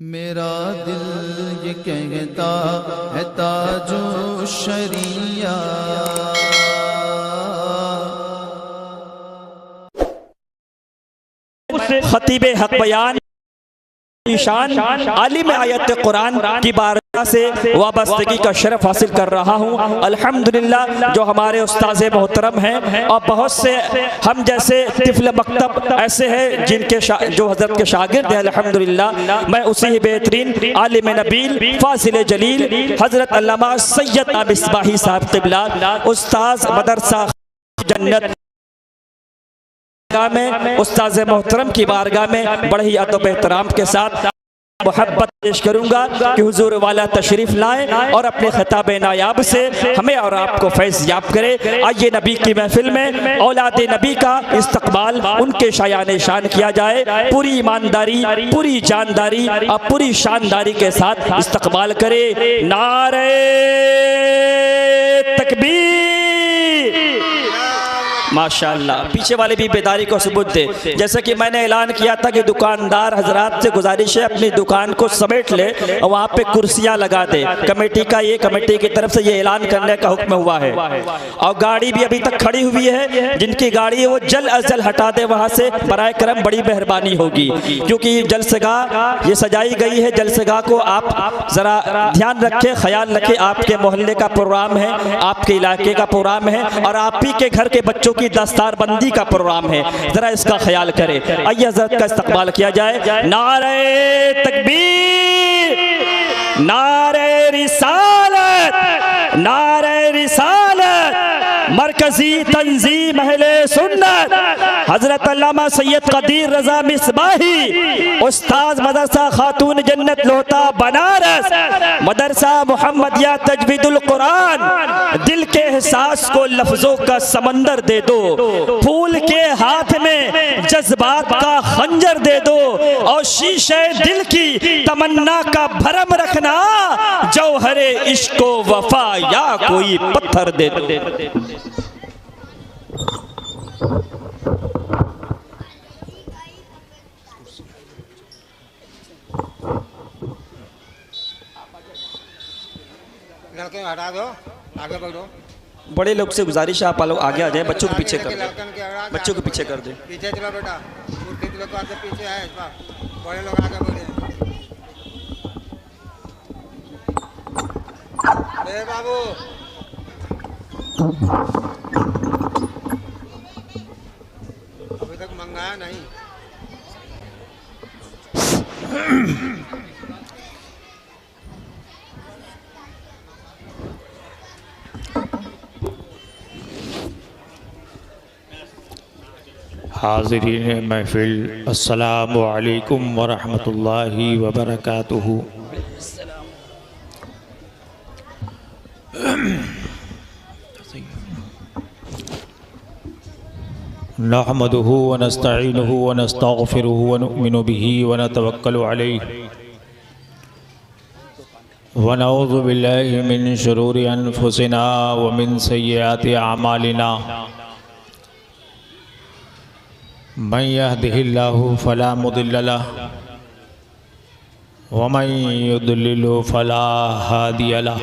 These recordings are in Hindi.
मेरा दिल ये कहता है ताजो शरिया खतीब हक बयान ईशान आलिम आयत कुरान की बारगाह से वाबस्तगी का शरफ हासिल कर रहा हूँ। अल्हम्दुलिल्लाह जो हमारे उस्ताज़ मोहतरम हैं और बहुत से हम जैसे तिफल मकतब ऐसे हैं जिनके जो हज़रत के शागिर्द हैं। अल्हम्दुलिल्लाह मैं उसी ही बेहतरीन आलिम नबील फाजिल जलील हज़रत अल्लामा सैयद मिसबाही साहब क़िबला उस्ताज़ मदरसा जन्नत में उस्ताज़ मोहतरम की बारगाह में बड़े ही अदब एहतराम के साथ मोहब्बत पेश करूंगा कि हुजूर वाला तशरीफ लाएं और अपने खिताब नायाब से हमें और आपको फैज़ याब करे। आइए नबी की महफिल में औलाद नबी का इस्तकबाल उनके शायान शान किया जाए। पूरी ईमानदारी, पूरी जानदारी और पूरी शानदारी के साथ इस्तकबाल करे। नारे तकबीर, माशाअल्लाह। पीछे वाले भी बेदारी को सबूत दे। जैसे कि मैंने ऐलान किया था कि दुकानदार हजरात से गुजारिश है अपनी दुकान को समेट ले और वहाँ पे कुर्सियाँ लगा दे। कमेटी की तरफ से ये ऐलान करने का हुक्म हुआ है। और गाड़ी भी अभी तक खड़ी हुई है, जिनकी गाड़ी है वो जल्द अज जल्द हटा दे वहाँ से, बराए करम बड़ी मेहरबानी होगी। क्योंकि जलसेगाह ये सजाई गई है, जलसेगाह को आप ज़रा ध्यान रखें, ख्याल रखें। आपके मोहल्ले का प्रोग्राम है, आपके इलाके का प्रोग्राम है और आप ही के घर के बच्चों की दस्तारबंदी का प्रोग्राम है, जरा इसका ख्याल करें। आइए हज़रत का इस्तकबाल किया जाए। नारे तकबीर, नारे रिसालत, नारे रिसालत, मरकजी तंजीम अहले सुन्नत हजरत अल्लामा सैयद कदीर रजा मिसबाही उस्ताद मदरसा खातून जन्नत लोहता बनारस, मदरसा मोहम्मदिया तजवीदुल कुरान। दिल के एहसास को लफ्जों का समंदर दे दो, फूल के हाथ में जज्बात का खंजर दे दो और शीशे दिल की तमन्ना का भरम रखना, जौहरे इश्क व वफा या कोई पत्थर दे दो। लड़के हटा दो, आगे बढ़ो। बड़े लोग से गुजारिश है आप लोग आगे आ जाए, बच्चों को पीछे कर दे, बच्चों को पीछे कर दे। पीछे चलो बेटा, लोग आगे पीछे है, बड़े लोग आगे बढ़े। ए बाबू अभी तक मंगाया नहीं। हाज़िरीन महफ़िल, अस्सलामु अलैकुम व रहमतुल्लाहि व बरकातुहू। नहमदुहू व नस्तईनुहु व नस्तग़फिरुहु व नुअमिनु बिही व नतवक्कलु अलैहि व नऊज़ु बिल्लाहि मिन शुरूरि अनफुसिना व मिन सय्यिआति अमालिना। मन यहदिहिल्लाहु फला मुदिल्ल लहु व मन युद्लिलहु फला हादिय लहु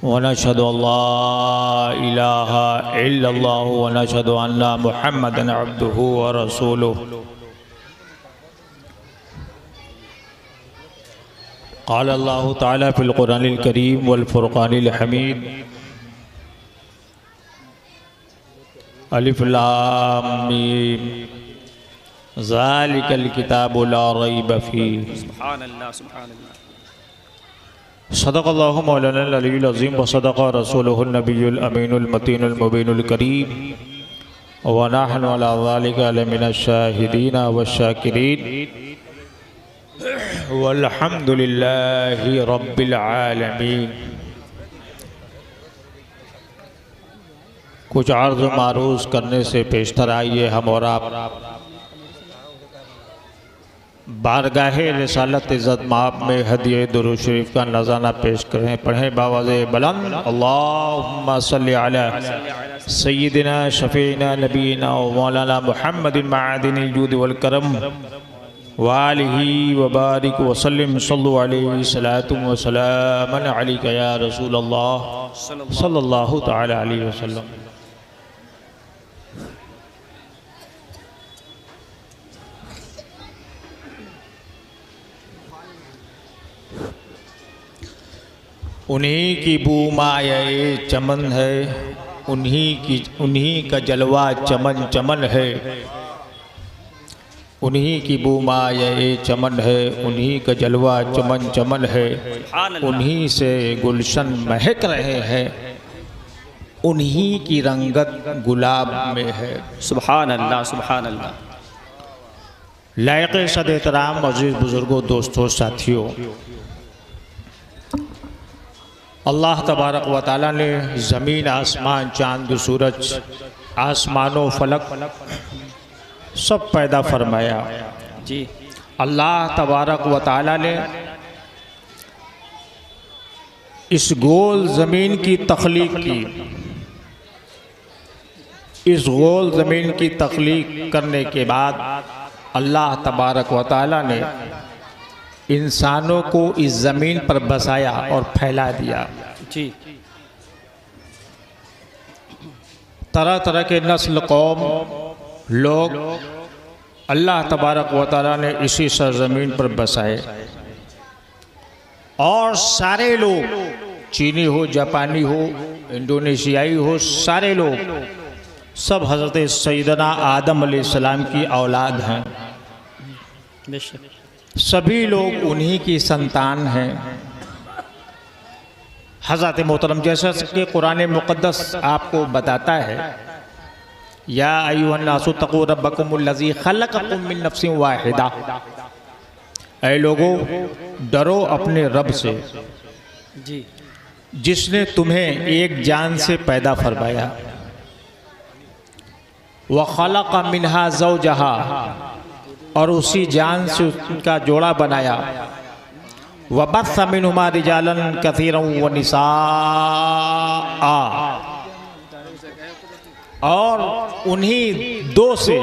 व नशहदु अल्ला इलाहा इल्लल्लाह व नशहदु अन्ना मुहम्मदन अब्दुहु व रसूलुहु। क़ाल अल्लाहु तआला फ़िल क़ुरानिल करीम वल फ़ुरक़ानिल हमीद। अलिफ लाम मीम ज़ालिकल किताबु ला रैब फ़ीह। सुभानअल्लाह, सुभानअल्लाह। सदक़ल्लाहु मौलाना अलील अज़ीम व सदक़ रसूलुहुन नबियुल अमीनुल मतीनुल मुबीनुल करीम व नहनु अला ज़ालिका लमिनश शाहिदीन व शाकिरीन वल्हम्दुलिल्लाहि रब्बिल आलमीन। कुछ अर्ज़ मारूज़ करने से पेशतर आइए हम और आप बारगाह रिसालत इज़्ज़त माप में हदिये दुरूद शरीफ का नज़ाना पेश करें। पढ़ें बावाज़े बुलंद, अल्लाहुम्मा सल्लि अला सय्यिदिना शफ़ीना नबीना व मौलाना मुहम्मदिन मअदिनिल जूद वल करम वालिही वबारिक वसल्लम सल्लु अलैहि सलातुम व सलामन अलैका या रसूल अल्लाह सल्लल्लाहु तआला अलैहि वसल्लम। उन्हीं की बू माए चमन है, उन्हीं का जलवा चमन चमन है। उन्हीं की बू माए चमन है, उन्हीं का जलवा चमन चमन है। उन्हीं से गुलशन महक रहे हैं, उन्हीं की रंगत गुलाब में है। सुभान अल्लाह, सुभान अल्लाह। लायक सद एहतराम अज़ीज़ बुज़ुर्गों, दोस्तों, साथियों, अल्लाह तबारक व तआला ने ज़मीन, आसमान, चाँद, सूरज, आसमानों, फलक सब पैदा फरमाया। जी। अल्लाह तबारक व तआला ने इस गोल ज़मीन की तख्लीक की। इस गोल ज़मीन की तख्लीक करने के बाद अल्लाह तबारक व तआला ने इंसानों को इस ज़मीन पर बसाया और फैला दिया। जी। तरह तरह के नस्ल, कौम, लोग अल्लाह तबारक व तआला ने इसी सरज़मीन पर बसाए। और सारे लोग, चीनी हो, जापानी हो, इंडोनेशियाई हो, सारे लोग सब हज़रत सैयदना आदम अलैहिस्सलाम की औलाद हैं। सभी लोग उन्हीं की संतान हैं। हज़रत मोहतरम, जैसा कि कुरान मुक़द्दस आपको बताता है, या अय्युहन्नासु तक़ू रब्बकुमुल्लज़ी ख़लक़कुम मिन नफ़्सिन वाहिदा, ऐ लोगों डरो अपने रब से जी, जिसने तुम्हें एक जान से पैदा फरमाया। व ख़लक़ मिन्हा ज़ौजहा, और उसी जान से उनका जोड़ा बनाया। व बस्स मिनहुमा रिजालन कसीरन व निसाआ, और उन्हीं दो से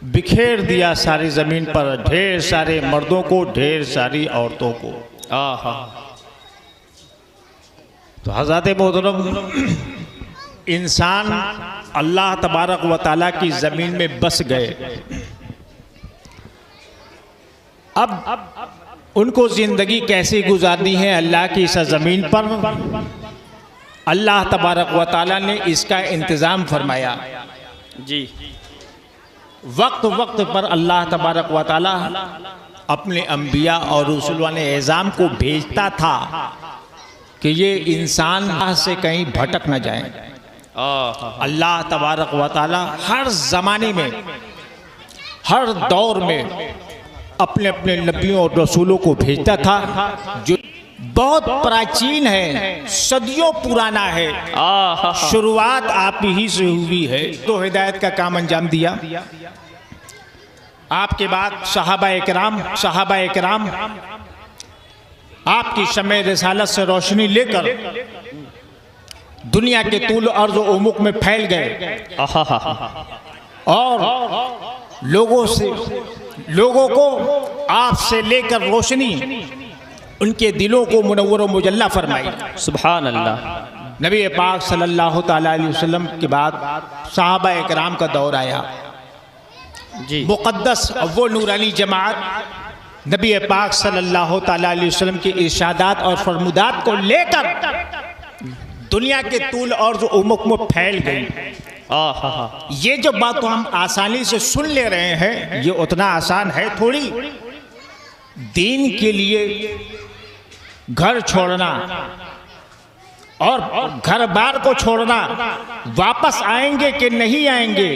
बिखेर दिया सारी ज़मीन पर ढेर सारे मर्दों को, ढेर सारी औरतों को। तो हज़रत मोहतरम, इंसान अल्लाह तबारक व तआला की ज़मीन में बस गए। अब उनको ज़िंदगी कैसे गुजारनी है अल्लाह की इस ज़मीन पर, अल्लाह तबारक व तआला ने इसका इंतज़ाम फरमाया। जी। वक्त वक्त पर अल्लाह तबारक व तआला अपने अम्बिया और रसूलान एज़ाम को भेजता था कि ये इंसान राह से कहीं भटक न जाए। अल्लाह तबारक व तआला हर ज़माने में, हर दौर में अपने अपने नबियों और रसूलों को भेजता था, जो बहुत प्राचीन है, सदियों पुराना है। शुरुआत आप ही से हुई है। तो हिदायत का काम अंजाम दिया। आपके बाद सहाबा इकराम आपकी शम्ए रिसालत से रोशनी लेकर दुनिया के तूल अर्ज़ व उमुक में फैल गए और लोगों को आपसे लेकर रोशनी उनके दिलों को मुनव्वर व मुजल्ला फरमाई। सुभान अल्लाह। नबी पाक सल्लल्लाहु तआला अलैहि वसल्लम के बाद सहाबा इकराम का दौर आया। जी। मुक़द्दस वो नूरानी जमात नबी पाक सल्लल्लाहु तआला अलैहि वसल्लम के इरशादात और फरमुदात को लेकर दुनिया के तूल और जो उमुक में फैल गई। ये जो बात तो हम आसानी से सुन ले रहे हैं, ये उतना आसान है थोड़ी। दीन के लिए घर छोड़ना और घर बार को छोड़ना, वापस आएंगे कि नहीं आएंगे,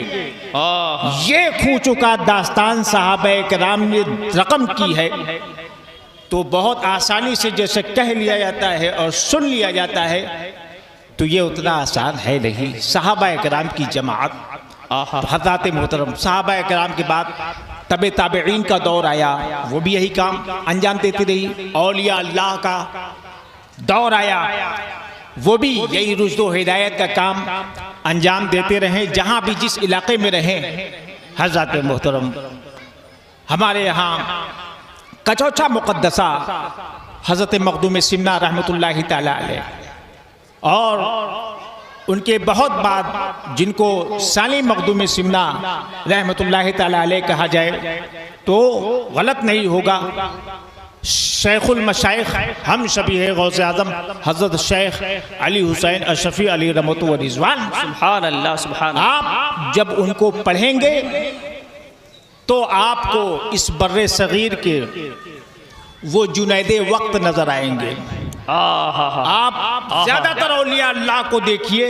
ये खो चुका दास्तान सहाबा किराम ने रकम की है। तो बहुत आसानी से जैसे कह लिया जाता है और सुन लिया जाता है, तो ये उतना आसान है नहीं। सहाबा किराम की जमात, हज़रत मोहतरम सहाबा किराम के बाद तबे ताबईन का दौर आया, वो भी यही काम अंजाम देती रही। औलिया अल्लाह का दौर आया, वो भी यही रुश्द व हिदायत का काम अंजाम देते रहे। जहाँ भी जिस इलाके में रहे, हज़रत मोहतरम हमारे यहाँ कचौचा मुक़द्दसा हज़रत मखदूम सिमना रहमतुल्लाहि ताला अलैह और उनके बहुत बाद जिनको साली मखदूम सिमना रहमतुल्लाहि ताला अलैह कहा जाए तो गलत नहीं होगा। शेखुल मशाइख हम शबीह गौसे आज़म हज़रत शेख अली हुसैन अशरफी अली रहमत व रिज़वान, सुभान अल्लाह सुभान अल्लाह। आप जब उनको पढ़ेंगे तो आपको इस बर्रे सगीर के वो जुनैदे वक्त नजर आएंगे। आप ज्यादातर औलिया अल्लाह को देखिए,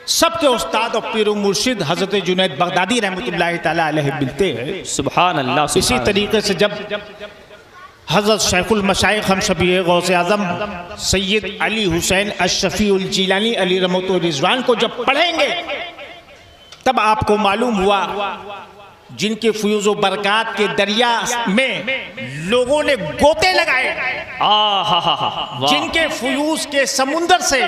सबके उस्ताद और पीर मुर्शिद हजरत जुनैद बगदादी रहमतुल्लाहि ताला अलैह मिलते हैं। सुभान अल्लाह। इसी तरीके से जब हजरत शेखुल मशाइख हम शबीह गौसे आज़म सैयद अली हुसैन अशरफी उल जिलानी अली रहमत व रिज़वान को जब पढ़ेंगे तब आपको मालूम हुआ जिनके फयूज़ व बरक़ात के दरिया में लोगों ने गोते लगाए, जिनके फयूज़ के समुंदर से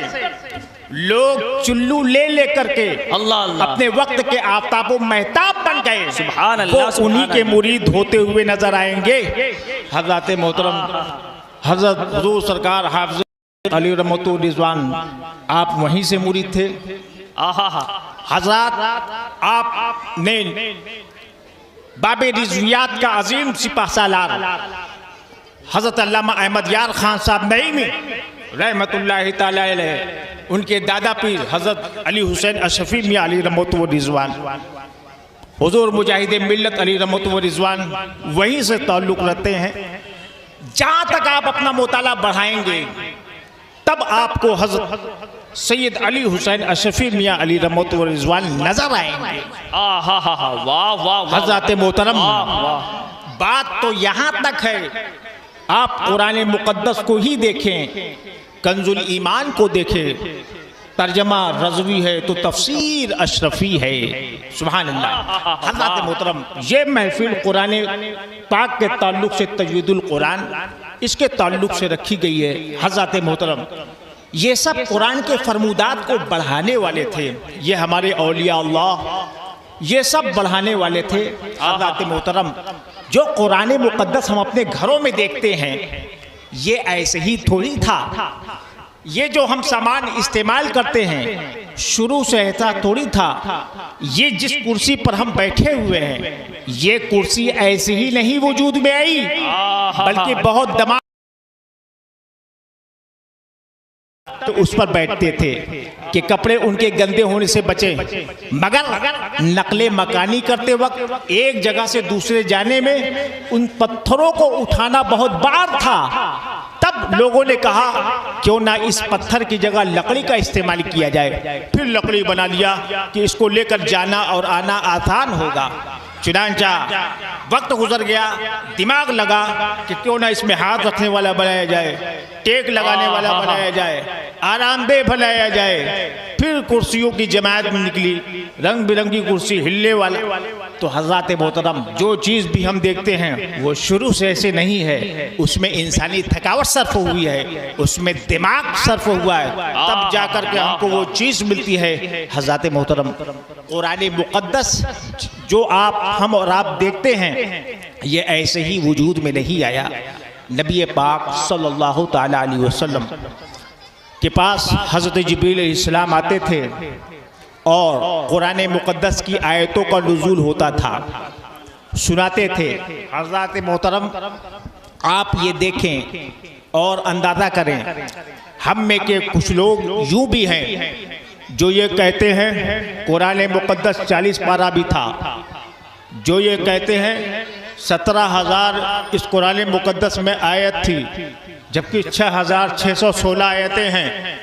लोग चुल्लू ले लेकर के अल्लाह अल्लाह अपने वक्त के आफताब व महताब बन गए, सुभान वो अल्लाह। उन्हीं के मुरीद होते हुए नजर आएंगे। हज़रत मोहतरम हज़रत हुज़ूर सरकार हाफ़िज़ अली रहमत व रिज़वान आप वहीं से मुरीद थे। हज़रत आपने बाबे रिज़वियात का अजीम सिपह सालार हज़रत अल्लामा अहमद यार खान साहब नईमी रहमतुल्लाहि ताला अलैह, उनके दादा पीर हज़रत अली हुसैन अशरफी मियां अली रहमत व रिज़वान, हुज़ूर मुजाहिद मिल्लत अली रहमत व रिज़वान वहीं से ताल्लुक़ रखते हैं। जहाँ तक आप अपना मुताला बढ़ाएंगे तब आपको हज़रत सैयद अली हुसैन अशरफी मियां अली रहमत व रिज़वान नजर आएंगे। वाह वाह। हज़रत मोहतरम बात तो यहाँ तक है, आप कुरान मुक़द्दस को ही देखें, कंजुल ईमान को देखें, तर्जमा रज़वी है तो तफसीर अशरफी है। सुभान अल्लाह। हज़रत मोहतरम ये महफिल कुरान पाक के ताल्लुक़ से तजवीदुल कुरान इसके ताल्लुक़ से रखी गई है। हज़रत मोहतरम ये सब कुरान के फरमूदात को बढ़ाने वाले थे, ये हमारे औलिया अल्लाह ये सब बढ़ाने वाले थे। हज़रत मोहतरम जो कुरान मुक़द्दस हम अपने घरों में देखते हैं ये ऐसे ही थोड़ी था, ये जो हम सामान इस्तेमाल करते हैं शुरू से ऐसा थोड़ी था। ये जिस कुर्सी पर हम बैठे हुए हैं ये कुर्सी ऐसे ही नहीं वजूद में आई, बल्कि बहुत दिमाग तो उस पर बैठते थे कि कपड़े उनके गंदे होने से बचे, मगर नकले मकानी करते वक्त एक जगह से दूसरे जाने में उन पत्थरों को उठाना बहुत बार था। तब लोगों ने कहा क्यों ना इस पत्थर की जगह लकड़ी का इस्तेमाल किया जाए, फिर लकड़ी बना लिया कि इसको लेकर जाना और आना आसान होगा। चुनांचा वक्त गुजर गया, दिमाग लगा कि क्यों ना इसमें हाथ रखने वाला बनाया जाए, टेक लगाने वाला बनाया जाए, आरामदेह बनाया जाए। फिर कुर्सियों की जमात में निकली, रंग बिरंगी कुर्सी, हिलने वाला। तो हज़रत मोहतरम जो चीज़ भी हम देखते हैं वो शुरू से ऐसे नहीं है, उसमें इंसानी थकावट सर्फ हुई है, उसमें दिमाग सर्फ हुआ है, तब जाकर के हमको वो चीज़ मिलती है। हज़रत मोहतरम कुरान मुक़द्दस जो हम और आप देखते हैं ये ऐसे ही वजूद में नहीं आया। नबी पाक सल्लल्लाहु ताला अलैहि वसल्लम के पास हज़रत जिब्रील अलैहिस्सलाम आते थे और कुरान मुक़द्दस की आयतों का नुज़ूल होता था, सुनाते थे। हज़रत मोहतरम आप ये देखें और अंदाज़ा करें, हम में के कुछ लोग यूँ भी हैं जो ये कहते हैं कुरान मुक़द्दस 40 पारा भी था, जो ये कहते हैं 17,000 इस कुरान मुक़द्दस में आयत थी, जबकि 6,616 आयतें हैं।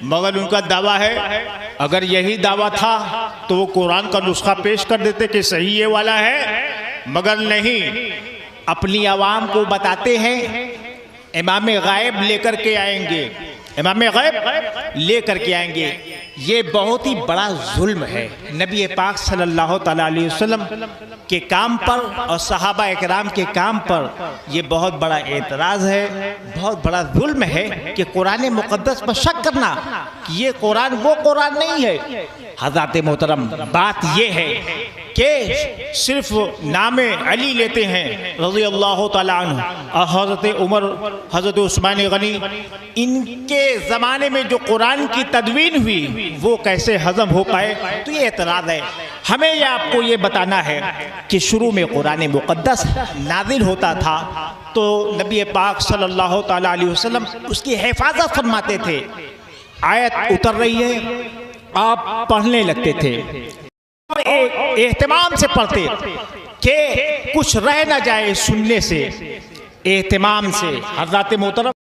मगर उनका दावा है अगर यही दावा था तो वो कुरान का नुस्खा पेश कर देते कि सही ये वाला है, मगर नहीं, अपनी आवाम को बताते हैं इमाम गायब लेकर के आएंगे, इमाम गायब लेकर के आएंगे। ये बहुत ही बड़ा जुल्म है नबी पाक सल्लल्लाहु ताला अलैहि वसल्लम के काम पर और सहाबा इकराम के काम पर। ये बहुत बड़ा एतराज़ है, बहुत बड़ा जुल्म है कि कुरान मुक़द्दस पर शक करना। कि ये कुरान वो कुरान नहीं है। हज़रत मोहतरम बात ये है कि सिर्फ नाम अली लेते हैं रज़ी अल्लाह ताला अन्हु और हज़रत उमर, हज़रत उस्मान गनी, इनके ज़माने में जो कुरान की तदवीन हुई वो कैसे हज़म हो पाए, तो ये एतराज़ है। हमें ये आपको ये बताना है कि शुरू में कुरान मुक़द्दस नाज़िल होता था तो नबी पाक सल्लल्लाहु ताला अलैहि वसल्लम उसकी हिफाजत फरमाते थे। आयत उतर रही है, आप पढ़ने लगते थे, एहतिमाम से पढ़ते कि कुछ रह ना जाए सुनने से, एहतिमाम से। हज़रत मोहतरम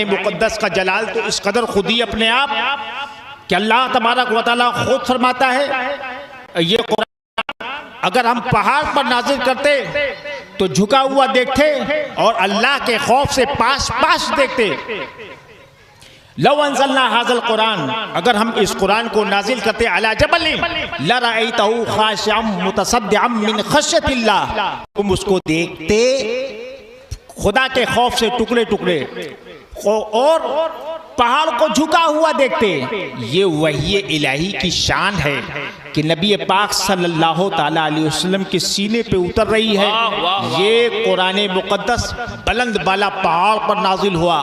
मुक़द्दस का जलाल तो इस कदर खुद ही अपने आप कि अल्लाह तबारक व तआला खुद फरमाता है ये कुरान अगर हम पहाड़ पर नाज़िल करते तो झुका हुआ देखते और अल्लाह के खौफ से पास पास देखते। लौ अंज़लना हाज़ल कुरान, अगर हम इस कुरान को नाजिल करते अला जबलिन लरअयतहु खाशिअम मुतसद्दिअम मिन खश्यतिल्लाह, तुम उसको देखते खुदा के खौफ से टुकड़े टुकड़े और पहाड़ को झुका हुआ देखते। ये वही इलाही की शान है कि नबी पाक सल्लल्लाहु ताला अलैहि वसल्लम के सीने पे उतर रही है। ये कुरान मुक़द्दस बुलंद बाला पहाड़ पर नाजिल हुआ,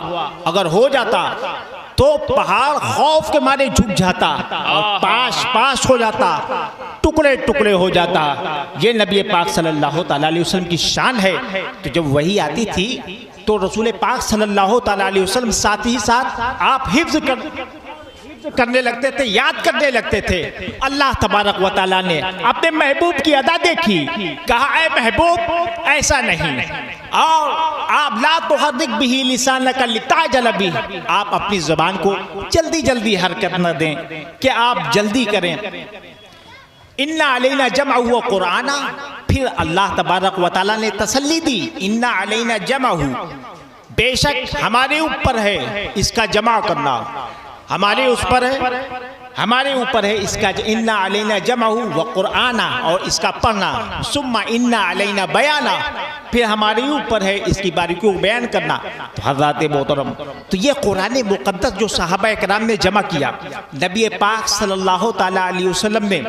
अगर हो जाता तो पहाड़ खौफ के मारे झुक जाता और पास पास हो जाता, टुकड़े टुकड़े हो जाता। ये नबी पाक सल्लल्लाहु ताला अलैहि वसल्लम की शान है। तो जब वही आती थी तो रसूल पाक सल्लल्लाहु ताला अलैहि वसल्लम साथ ही साथ आप हिफ्ज़ करने लगते थे, याद करने लगते थे। अल्लाह तबारक व तआला ने अपने महबूब की अदा देखी, कहा ऐ महबूब ऐसा नहीं, और आप ला तुहर्रिक बिही लिसानक लिताजल बिही, आप अपनी ज़बान को जल्दी जल्दी हरकत न दें कि आप जल्दी करें। इन्ना अलैना जमअहु व कुराना, फिर अल्लाह तबारक व तआला ने तसल्ली दी, इन्ना अलैना जमअहु, बेशक हमारे ऊपर है इसका जमा करना, हमारे उस पर है, हमारे ऊपर है इसका। इन्ना अलैना जमअहु व कुराना, और इसका पढ़ना। सुम्मा इन्ना अलैना बयाना, फिर हमारे ऊपर है इसकी बारीकियों को बयान करना। तो हज़रत मोहतरम, तो ये कुरान मुक़द्दस जो सहाबा किराम ने जमा किया, नबी पाक सल्लल्लाहु ताला अलैहि वसल्लम ने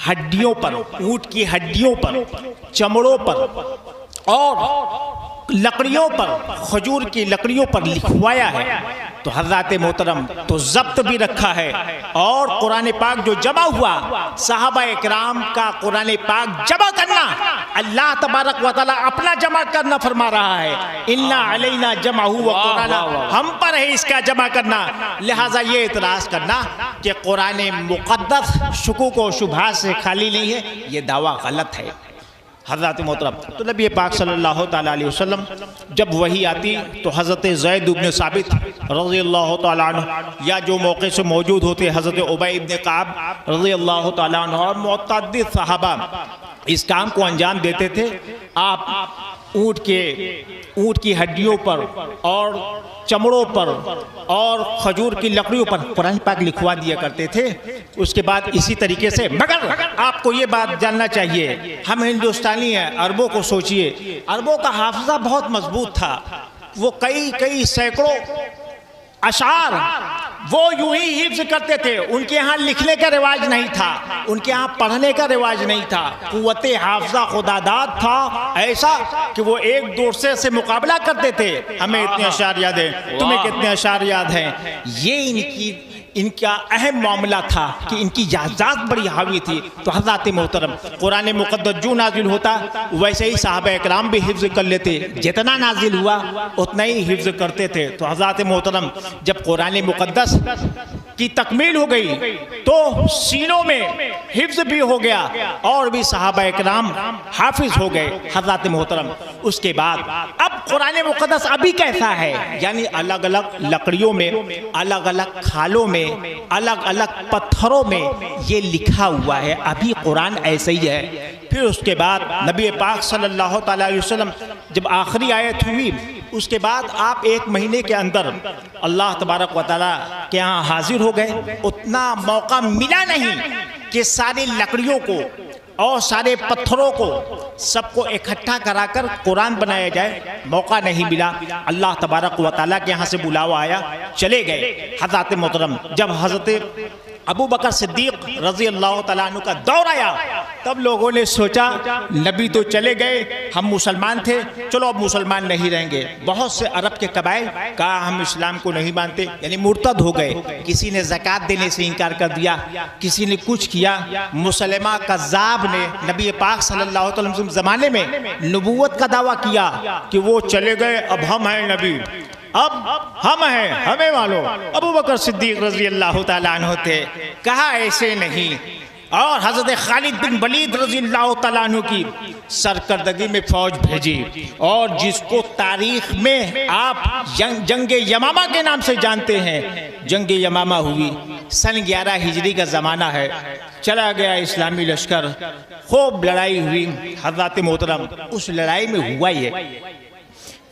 हड्डियों पर, ऊँट की हड्डियों पर, चमड़ों पर और लकड़ियों पर, खजूर की लकड़ियों पर लिखवाया है। तो हज़रत मोहतरम तो जब्त भी रखा है। और कुरान पाक जो जमा हुआ, सहाबा इकराम का कुरान पाक जमा करना अल्लाह तबारक व तआला अपना जमा करना फरमा रहा है। इन्ना अलैना जमअहु व कुराना, हम पर है इसका जमा करना। लिहाजा ये इतराज़ करना कि कुरान मुक़द्दस शुकूक व शुबहात से खाली नहीं है, ये दावा गलत है। हज़रत मोहतरम, तो नबी पाक सल्लल्लाहु ताला अलैहि वसल्लम जब वही आती तो हज़रत ज़ैद इब्न साबित रज़ी अल्लाह ताला अन्हु, या जो मौके से मौजूद होते हज़रत उबई इब्न काब रज़ी अल्लाह ताला अन्हु और मुतअद्दिद सहाबा इस काम को अंजाम देते थे। आप ऊँट की हड्डियों पर और चमड़ों पर और खजूर की लकड़ियों पर कुरान पाक लिखवा दिया करते थे। उसके बाद इसी तरीके से, मगर आपको ये बात जानना चाहिए, हम हिंदुस्तानी हैं, अरबों को सोचिए, अरबों का हाफिज़ा बहुत मजबूत था। वो कई सैकड़ों अशार वो यूं ही हिफ्ज़ करते थे। उनके यहाँ लिखने का रिवाज नहीं था, उनके यहाँ पढ़ने का रिवाज नहीं था। कुव्वते हाफ़िज़ा खुदादाद था ऐसा कि वो एक दूसरे से मुकाबला करते थे, हमें इतने अशार याद हैं, तुम्हें कितने अशार याद हैं। ये इनका अहम मामला था कि इनकी यादाश्त बड़ी हावी थी। तो हज़रत मोहतरम कुरान मुक़द्दस जो नाजिल होता वैसे ही सहाबा इकराम भी हिफ्ज़ कर लेते, जितना नाजिल हुआ उतना ही हिफ्ज़ करते थे। तो हज़रत मोहतरम जब कुरान मुक़द्दस की तकमील हो गई तो सीनों में हिफ्ज़ भी हो गया और भी सहाबा इकराम हाफिज़ हो गए। हज़रत मोहतरम उसके बाद अब कुरान मुक़द्दस अभी कैसा है, यानी अलग अलग लकड़ियों में, अलग अलग खालों में, अलग अलग पत्थरों में ये लिखा हुआ है। अभी कुरान ऐसे ही है। फिर उसके बाद नबी पाक सल्लल्लाहु ताला अलैहि वसल्लम जब आखिरी आयत हुई, उसके बाद आप 1 महीने के अंदर अल्लाह तबारक व तआला के यहाँ हाजिर हो गए। उतना मौका मिला नहीं कि सारी लकड़ियों को और सारे पत्थरों को सबको इकट्ठा कराकर कुरान बनाया जाए, मौका नहीं मिला। अल्लाह तबारक व तआला के यहाँ से बुलावा आया, चले गए। हज़रत मोहतरम जब हज़रत अबू बकर सिद्दीक रज़ी अल्लाह तआला अन्हु का दौर आया, तब लोगों ने सोचा नबी तो चले गए, हम मुसलमान थे, चलो अब मुसलमान नहीं रहेंगे। बहुत से अरब के कबाइल कहा हम इस्लाम को नहीं मानते, यानी मुर्तद हो गए। किसी ने ज़कात देने से इनकार कर दिया, किसी ने कुछ किया। मुसलमा कज़्ज़ाब ने नबी पाक सल्लल्लाहु अलैहि वसल्लम ज़माने में नबूवत का दावा किया कि वो चले गए, अब हम हैं नबी, अब हम हैं, हमें मानो। अबू बकर सिद्दीक रज़ी अल्लाह तआला अन्हु थे। कहा ऐसे नहीं। और हज़रत खालिद बिन वलीद रज़ी अल्लाह तआला अन्हु की सरकर्दगी में फौज भेजी, और जिसको तारीख में आप जंग यमामा के नाम से जानते हैं, जंग यमामा हुई सन 11 हिजरी का ज़माना है। चला गया इस्लामी लश्कर, खूब लड़ाई हुई। हज़रत मोहतरम उस लड़ाई में हुआ ये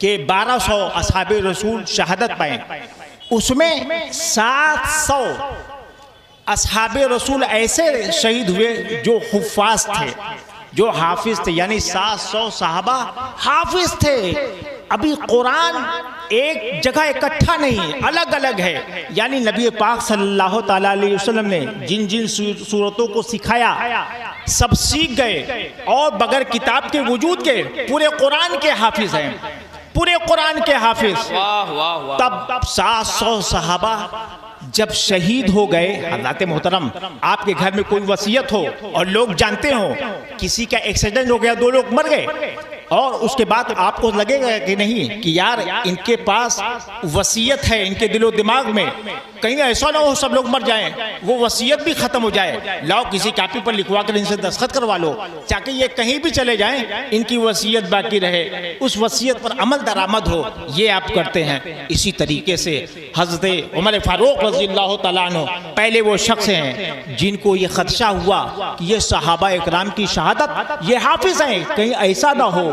कि 1200 असहाबे रसूल शहादत पाए, उसमें 700 असहाबे रसूल ऐसे शहीद हुए जो हुफ़ाज़ थे, जो हाफिज थे, यानी 700 सहाबा हाफिज थे। अभी कुरान एक जगह इकट्ठा नहीं, अलग अलग है। यानी नबी पाक सल्लल्लाहु ताला अलैहि वसल्लम ने जिन जिन सूरतों को सिखाया सब सीख गए, और बगैर किताब के वजूद के पूरे कुरान के हाफिज हैं, पूरे कुरान के हाफिज। तब 700 सहाबा जब शहीद हो गए, हज़रत मोहतरम आपके घर में कोई वसीयत हो और लोग जानते हो किसी का एक्सीडेंट हो गया, 2 लोग मर गए, और उसके बाद आपको लगेगा कि नहीं कि यार इनके पास वसीयत है, इनके दिलो दिमाग में कहीं ऐसा ना हो सब लोग मर जाएं, वो वसीयत भी खत्म हो जाए, लाओ किसी कापी पर लिखवा कर इनसे दस्तखत करवा लो, ताकि ये कहीं भी चले जाएं इनकी वसीयत बाकी रहे, उस वसीयत पर अमल दरामद हो। ये आप करते हैं। इसी तरीके से हज़रत उमर फारूक रज़ी अल्लाह तआला अन्हु पहले वो शख्स हैं जिनको ये खदशा हुआ कि ये सहाबा इकराम की शहादत, ये हाफिज हैं, कहीं ऐसा ना हो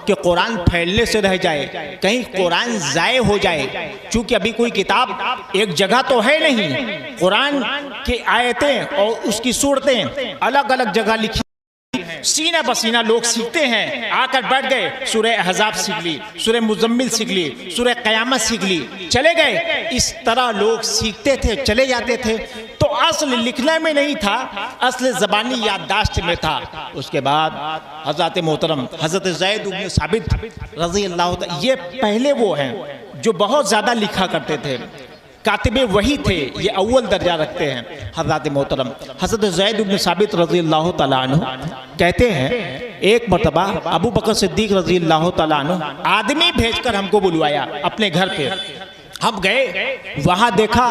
कि कुरान फैलने से रह जाए, कहीं कुरान ज़ाय हो जाए। चूँकि अभी कोई किताब एक जगह तो है नहीं, कुरान की आयतें और उसकी सूरतें अलग अलग जगह लिखी, सीना बसीना लोग सीखते हैं, आकर बैठ गए, सूरह अहज़ाब सीख ली, सूरह मुज़म्मिल सीख ली, सूरह क़यामत सीख ली, चले गए। इस तरह लोग सीखते थे, चले जाते थे। तो असल लिखने में नहीं था, असल ज़बानी याददाश्त में था। उसके बाद हज़रत मोहतरम हज़रत ज़ैद इब्न साबित रज़ी अल्लाह तआला, ये पहले वो हैं जो बहुत ज़्यादा लिखा करते थे, कातिबे वही थे, ये अव्वल दर्जा रखते हैं। हज़रत मोहतरम हज़रत ज़ैद इब्न साबित रज़ी अल्लाह तआला अन्हु कहते हैं, एक मरतबा अबू बकर सिद्दीक रज़ी अल्लाह तआला अन्हु आदमी भेजकर हमको बुलवाया अपने घर पे। हम गए, वहाँ देखा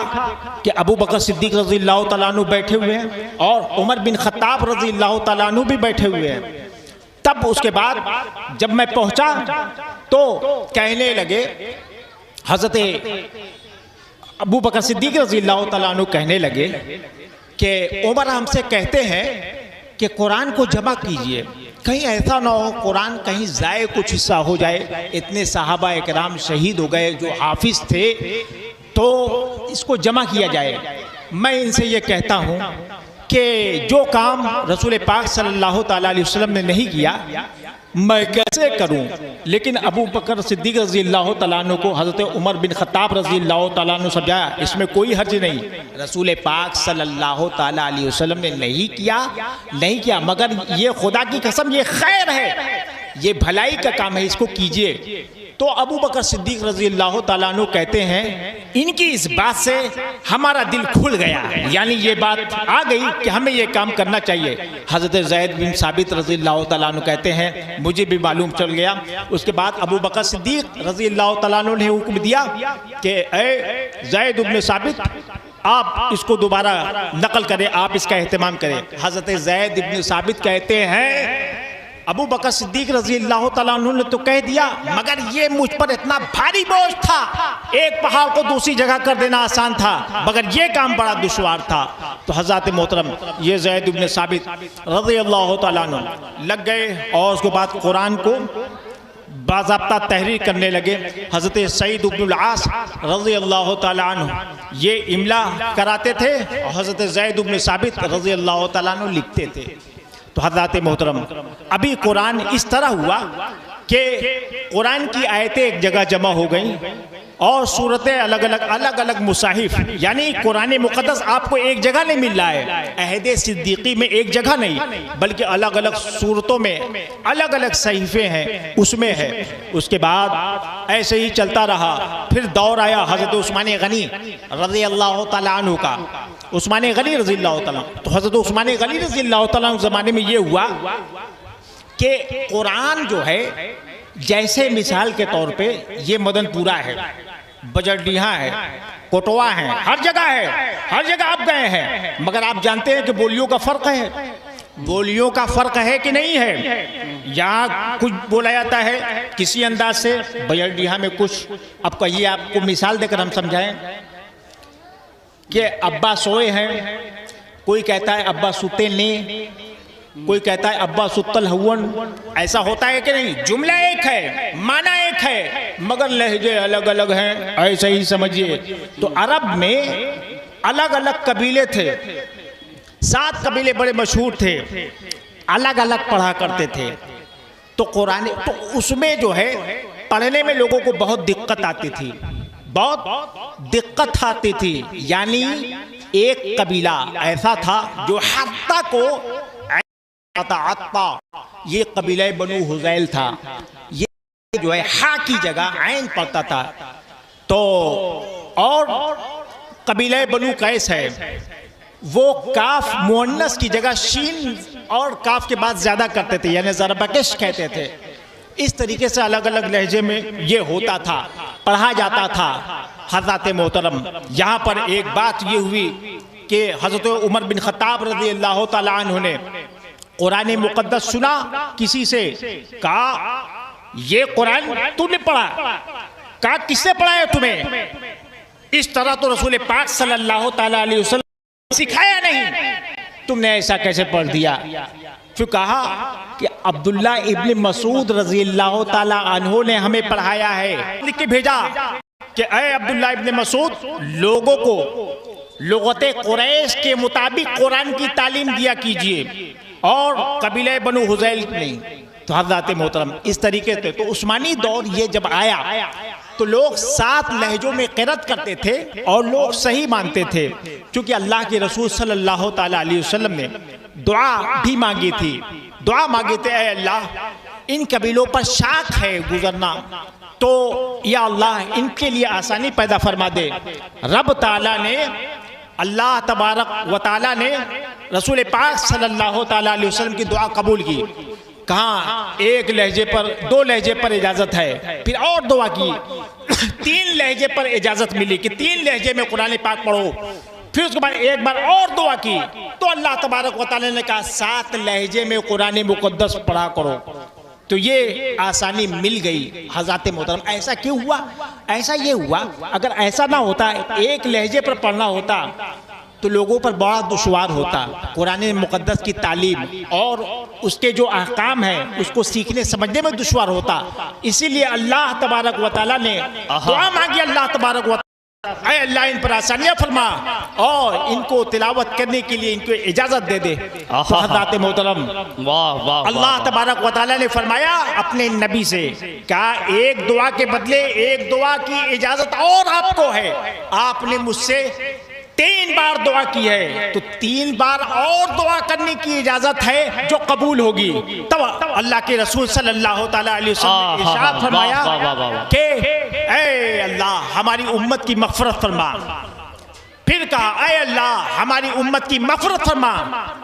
कि अबू बकर सिद्दीक रज़ी अल्लाह तआला अन्हु बैठे हुए हैं और उमर बिन ख़त्ताब रज़ी अल्लाह तआला अन्हु भी बैठे हुए हैं। तब उसके बाद जब मैं पहुँचा तो कहने लगे, हज़रत अबू बकर सिद्दीक रज़ी अल्लाह तआला अन्हु कहने लगे कि उमर हमसे कहते हैं कि कुरान को जमा कीजिए, कहीं ऐसा ना हो कुरान कहीं ज़ाय कुछ हिस्सा हो जाए। इतने सहाबा इकराम शहीद हो गए जो हाफिज थे, तो इसको जमा किया जाए। मैं इनसे ये कहता हूँ कि जो काम रसूल पाक सल्लल्लाहु ताला अलैहि वसल्लम ने नहीं किया, मैं कैसे करूं। लेकिन अबू बकर सिद्दीक रज़ी अल्लाह तआला अन्हु को हज़रत उमर बिन ख़त्ताब रज़ी अल्लाह तआला अन्हु समझाया, इसमें कोई हर्ज नहीं, रसूल पाक सल्लल्लाहु ताला अलैहि वसल्लम ने नहीं किया, मगर ये खुदा की कसम ये खैर है, ये भलाई का काम है, इसको कीजिए। तो अबू बकर सिद्दीक रज़ी अल्लाह तआला अन्हु कहते हैं, इनकी इस बात से हमारा दिल खुल गया, यानी ये बात आ गई कि हमें ये काम करना चाहिए। हज़रत ज़ैद बिन साबित रज़ी अल्लाह तआला अन्हु कहते हैं, मुझे भी मालूम चल गया। उसके बाद अबू बकर सिद्दीक रज़ी अल्लाह तआला अन्हु ने हुक्म दिया कि ए ज़ैद इब्न साबित, आप इसको दोबारा नकल करें, आप इसका एहतमाम करें। हज़रत ज़ैद इब्न साबित कहते हैं, अबू बकर सिद्दीक रज़ी अल्लाह तआला अन्हु ने तो कह दिया, मगर ये मुझ पर इतना भारी बोझ था, एक पहाड़ को दूसरी जगह कर देना आसान था, मगर ये काम बड़ा दुश्वार था। तो हज़रत मोहतरम ये ज़ैद इब्न साबित रज़ी अल्लाह तआला अन्हु लग गए और उसके बाद कुरान को बाज़ाब्ता तहरीर करने लगे। हज़रत सईद इब्नुल आस रज़ी अल्लाह तआला अन्हु ये इमला कराते थे और हज़रत ज़ैद इब्न साबित रज़ी अल्लाह तआला अन्हु लिखते थे। तो हज़रत मोहतरम अभी कुरान इस तरह हुआ कि कुरान की आयतें एक जगह जमा हो गई और सूरतें अलग अलग मुसाहिफ, यानी कुरान मुक़द्दस आपको एक जगह नहीं मिल रहा है, अहद सिद्दीक़ी में एक जगह नहीं, बल्कि अलग अलग सूरतों में अलग अलग सहीफ़े हैं, उसमें है। उसके बाद ऐसे ही चलता रहा। फिर दौर आया हज़रत उस्मान गनी रज़ी अल्लाह तआला अन्हु का। उस्मान गनी रज़ी अल्लाह तआला, तो हज़रत उस्मान गनी रज़ी अल्लाह तआला अन्हु ज़माने में ये हुआ कि कुरान जो है, जैसे मिसाल के तौर पे ये मदनपुरा है, बजरडीहा है, कोटवा है, हर जगह आप गए हैं, मगर आप जानते हैं कि बोलियों का फर्क है। बोलियों का फर्क है कि नहीं है? यहाँ कुछ बोला जाता है किसी अंदाज से, बजरडीहा में कुछ। अब कहिए, आपको मिसाल देकर हम समझाएं कि अब्बा सोए हैं, कोई कहता है अब्बा सुते ने, कोई कहता है अब्बा सुतल हवन। ऐसा होता है कि नहीं? जुमला एक है, माना एक है, मगर लहजे अलग अलग हैं, ऐसा ही समझिए। तो अरब में अलग अलग कबीले थे, 7 कबीले बड़े मशहूर थे, अलग अलग पढ़ा करते थे। तो कुरान, तो उसमें जो है पढ़ने में लोगों को बहुत दिक्कत आती थी, बहुत दिक्कत आती थी। यानी एक कबीला ऐसा था जो हत्ता को अत्ता, ये कबीला बनु हुज़ैल था, ये जो है हा की जगह आइन पड़ता था। तो और कबीला बनु कैस है, वो काफ मुअन्नस की जगह शीन और काफ के बाद ज्यादा करते थे, यानी ज़रबकश कहते थे। इस तरीके से अलग अलग लहजे में ये होता था, पढ़ा जाता था। हज़रत मोहतरम यहाँ पर एक बात ये हुई कि हज़रत उमर बिन खत्ताब रज़ी अल्लाह तआला अन्हु ने कुरान मुक़द्दस सुना किसी से, कहा ये कुरान तूने पढ़ा? कहा किससे पढ़ा है तुम्हें? इस तरह तो रसूल पाक सल्लल्लाहु तआला अलैहि वसल्लम सिखाया नहीं, तुमने ऐसा कैसे पढ़ दिया? फिर कहा कि अब्दुल्ला इब्न मसूद रज़ी अल्लाह तआला अन्हु ने हमें पढ़ाया है, लिख के भेजा कि ऐ अब्दुल्ला इब्न मसूद, लोगों को लुगते कुरैश के मुताबिक कुरान की तालीम दिया कीजिए और कबीले बनु हुज़ैल नहीं। तो हज़रत मोहतरम इस तरीके से, तो उस्मानी दौर ये जब आया तो लोग 7 लहजों में क़िरात करते थे और लोग सही मानते थे, क्योंकि अल्लाह के रसूल सल्लल्लाहु तआला अलैहि वसल्लम ने दुआ भी मांगी थी। दुआ मांगे थे, ऐ अल्लाह, इन कबीलों पर शाक है गुजरना, तो या अल्लाह इनके लिए आसानी पैदा फरमा दे। रब ताला ने, अल्लाह तबारक व ताला ने रसूल पाक सल्लल्लाहु तआला अलैहि वसल्लम की दुआ कबूल की। कहाँ? एक लहजे पर, 2 लहजे पर इजाज़त है, फिर और दुआ की, 3 लहजे पर इजाज़त मिली कि 3 लहजे में कुरान पाक पढ़ो। फिर उसके बाद एक बार और दुआ की, तो अल्लाह तबारक व तआला ने कहा 7 लहजे में कुरान मुक़द्दस पढ़ा करो। तो ये आसानी मिल गई। हज़रत मोहतरम ऐसा क्यों हुआ? ऐसा ये हुआ, अगर ऐसा ना होता, एक लहजे पर पढ़ना होता, तो लोगों पर बड़ा दुश्वार होता। कुरान मुक़द्दस की तालीम और उसके जो अहकाम हैं उसको सीखने समझने में दुश्वार होता। इसीलिए अल्लाह तबारक व तआला ने दुआ मांगी, अल्लाह तबारक व तआला, ऐ अल्लाह इन पर आसानियाँ फरमा और इनको तिलावत करने के लिए इनको इजाज़त दे दे। तो हज़रत मोहतरम अल्लाह तबारक व तआला ने फरमाया अपने नबी से, कहा एक दुआ के बदले एक दुआ की इजाज़त और आपको है। आपने मुझसे 3 बार दुआ की है, तो 3 बार और दुआ करने की इजाजत है जो कबूल होगी। तब अल्लाह के रसूल सल्लल्लाहु तआला अलैहि वसल्लम ने इरशाद फरमाया कि ऐ अल्लाह हमारी उम्मत की मग़फ़िरत फरमा। फिर कहा ऐ अल्लाह हमारी उम्मत की मग़फ़िरत फरमा।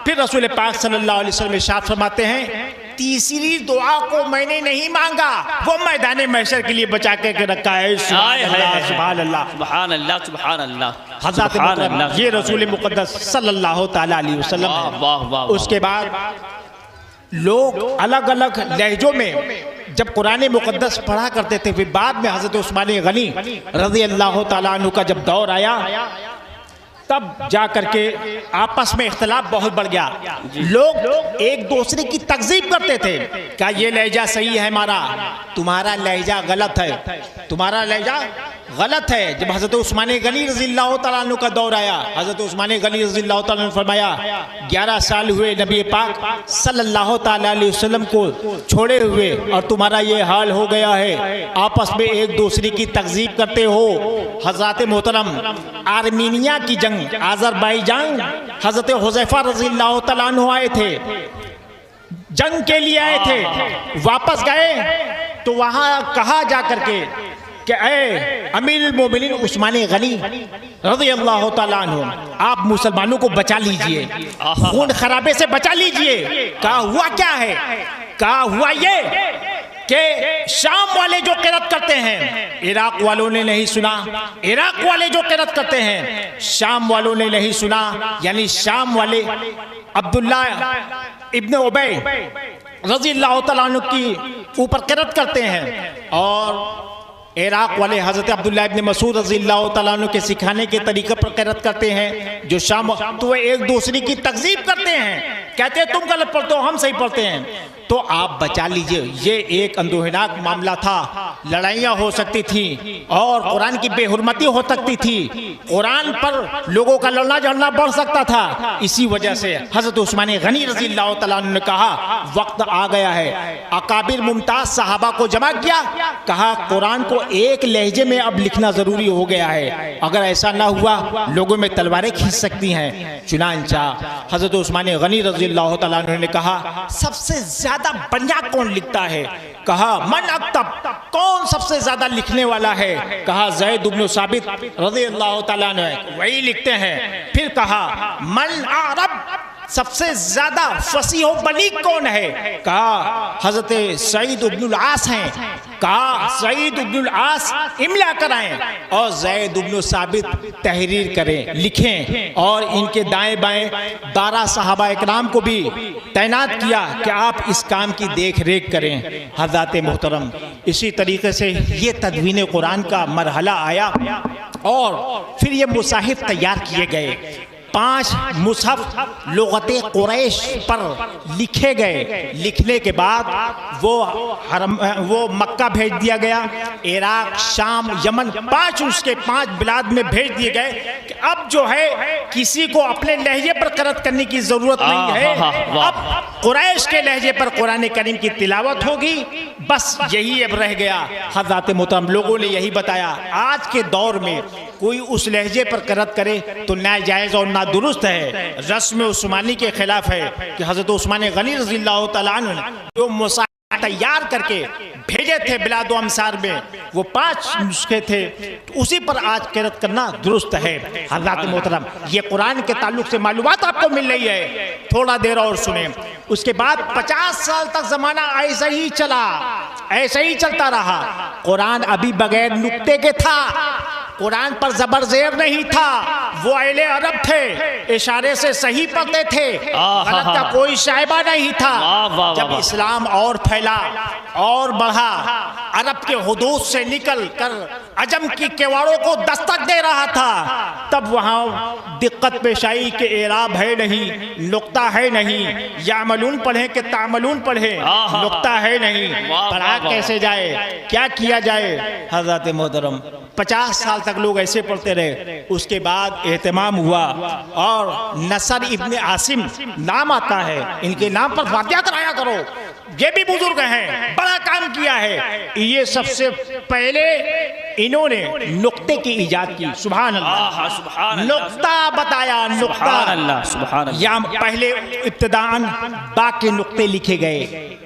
फिर रसूल पाक सल्लल्लाहु अलैहि वसल्लम इरशाद फरमाते हैं, तीसरी दुआ को मैंने नहीं मांगा, वो मैदान महशर के लिए बचा के रखा है। सुभान अल्लाह, सुभान अल्लाह, सुभान अल्लाह, सुभान अल्लाह। हज़रत मोहतरम ये रसूल मुक़द्दस सल्लल्लाहु तआला अलैहि वसल्लम। उसके बाद लोग अलग अलग लहजों में जब कुरान मुक़द्दस पढ़ा करते थे, फिर बाद में हज़रत उस्मान गनी रज़ी अल्लाह तआला अन्हु का जब दौर आया, तब जा करके आपस में इख्तिलाफ बहुत बढ़ गया। लोग एक दूसरे की तकज़ीब करते थे, क्या ये लहजा सही है हमारा, तुम्हारा लहजा गलत है, तुम्हारा लहजा गलत है। जब हज़रत उस्मान गनी रज़ियल्लाहु तआला अन्हु का दौर आया, हज़रत उस्मान गनी रज़ियल्लाहु तआला अन्हु ने फरमाया 11 साल हुए नबी पाक सल्लल्लाहु तआला अलैहि वसल्लम को छोड़े हुए और तुम्हारा ये हाल हो गया है, आपस में एक दूसरे की तकज़ीब करते हो। हज़रत मोहतरम आर्मीनिया की जंग, आज़रबाईजान, हज़रत हुज़ैफा रज़ियल्लाहु तआला अन्हु आए थे, जंग के लिए आए थे, वापस गए तो वहां कहा जा करके कि ऐ अमीरुल मोमिनीन उस्मान गनी रज़ियल्लाहु तआला अन्हु, आप मुसलमानों को बचा लीजिए, खून खराबे से बचा लीजिए। कहा हुआ क्या है? कहा हुआ ये कि शाम वाले जो किरत करते हैं, इराक वालों ने नहीं सुना, इराक वाले जो किरत करते हैं शाम वालों ने नहीं सुना, यानी शाम वाले अब्दुल्ला इब्न उबय रज़ियल्लाहु तआला अन्हु की ऊपर किरत करते हैं और इराक वाले हज़रत अब्दुल्ला इब्न मसूद रज़ियल्लाहु तआला अन्हु के सिखाने के तरीके पर किरत करते हैं। जो शाम तो वे एक दूसरे की तकज़ीब करते हैं, कहते हैं तुम गलत पढ़ते हो, हम सही पढ़ते हैं, तो आप बचा लीजिए। ये एक अंदोहिनाक मामला था, लड़ाइयाँ हो सकती थी और कुरान की बेहुरमती हो सकती थी, कुरान पर लोगों का लड़ना झगड़ना बढ़ सकता था। इसी वजह से हज़रत उस्मान गनी रज़ियल्लाहु तआला अन्हु ने कहा वक्त आ गया है। अकाबिर मुमताज़ सहाबा को जमा किया, कहा कुरान को एक लहजे में अब लिखना ज़रूरी हो गया है, अगर ऐसा ना हुआ लोगों में तलवारें खींच सकती हैं। चुनांचा हज़रत उस्मान गनी रज़ियल्लाहु तआला अन्हु ने कहा सबसे ज़्यादा बढ़िया कौन लिखता है? कहा मन अक्तब, कौन सबसे ज्यादा लिखने वाला है? कहा ज़ैद इब्न साबित रज़ियल्लाहु तआला अन्हु, वही लिखते हैं। फिर कहा मन अरब, सबसे ज्यादा फसीह व बलीग कौन है? कहा हजरत सईद इब्नुल आस हैं। कहा सईद इब्नुल आस इमला कराएं और ज़ैद इब्न साबित तहरीर करें, लिखें, और इनके दाएं बाएं 12 सहाबा इकराम को भी तैनात किया कि आप इस काम की देख रेख करें। हज़रत मोहतरम इसी तरीके से ये तदवीन कुरान का मरहला आया और फिर ये मुसाहिफ तैयार किए गए। 5 मुसहफ लुगते कुरैश पर लिखे गए। लिखने के बाद वो मक्का भेज दिया गया, इराक, शाम, यमन, 5 बिलाद में भेज दिए गए कि अब जो है किसी को अपने लहजे पर किरात करने की जरूरत नहीं है, अब कुरैश के लहजे पर कुरान करीम की तिलावत होगी। बस यही अब रह गया। हज़रत मोहतरम लोगों ने यही बताया, आज के दौर में कोई उस लहजे पर किरात करे तो नाजायज़ और दुरुस्त है, रस्म उस्मानी के खिलाफ है कि हज़रत उस्मान गनी रज़ियल्लाहु तआला अन्हु ने जो मुसाहिफ तैयार करके भेजे थे बिलाद व अमसार में, वो 5 नुस्खे थे, तो उसी पर आज किरात करना दुरुस्त है। हज़रत मोहतरम ये कुरान के ताल्लुक से मालूमात आपको मिल रही है, थोड़ा देर और सुने। उसके बाद 50 साल तक जमाना ऐसा ही चला, ऐसा ही चलता रहा। कुरान अभी बगैर नुक्ते के था, कुरान पर जबर जेर नहीं था, वो अहले अरब थे, इशारे से सही पढ़ते थे, गलत का कोई शायबा नहीं था। जब इस्लाम और फैला और बढ़ा, अरब के हुदूद से निकल कर अजम की केवाड़ों को दस्तक दे रहा था, तब वहाँ दिक्कत पेश आई कि एराब है नहीं, नुक्ता है नहीं, यामलून पढ़े कि तामलून पढ़े, नुक्ता है नहीं, पढ़ा कैसे जाए, क्या किया जाए। हज़रत मोहतरम 50 साल तक लोग ऐसे पढ़ते रहे। उसके बाद एहतमाम हुआ और नसर इब्न आसिम नाम आता है, इनके नाम पर फातिहा कराया करो, ये भी बुजुर्ग हैं, बड़ा काम किया है। ये सबसे पहले इन्होंने नुक्ते की इजाद की। सुभान अल्लाह, नुक्ता बताया, नुक्ता या पहले इब्तिदान बा के नुक्ते लिखे गए,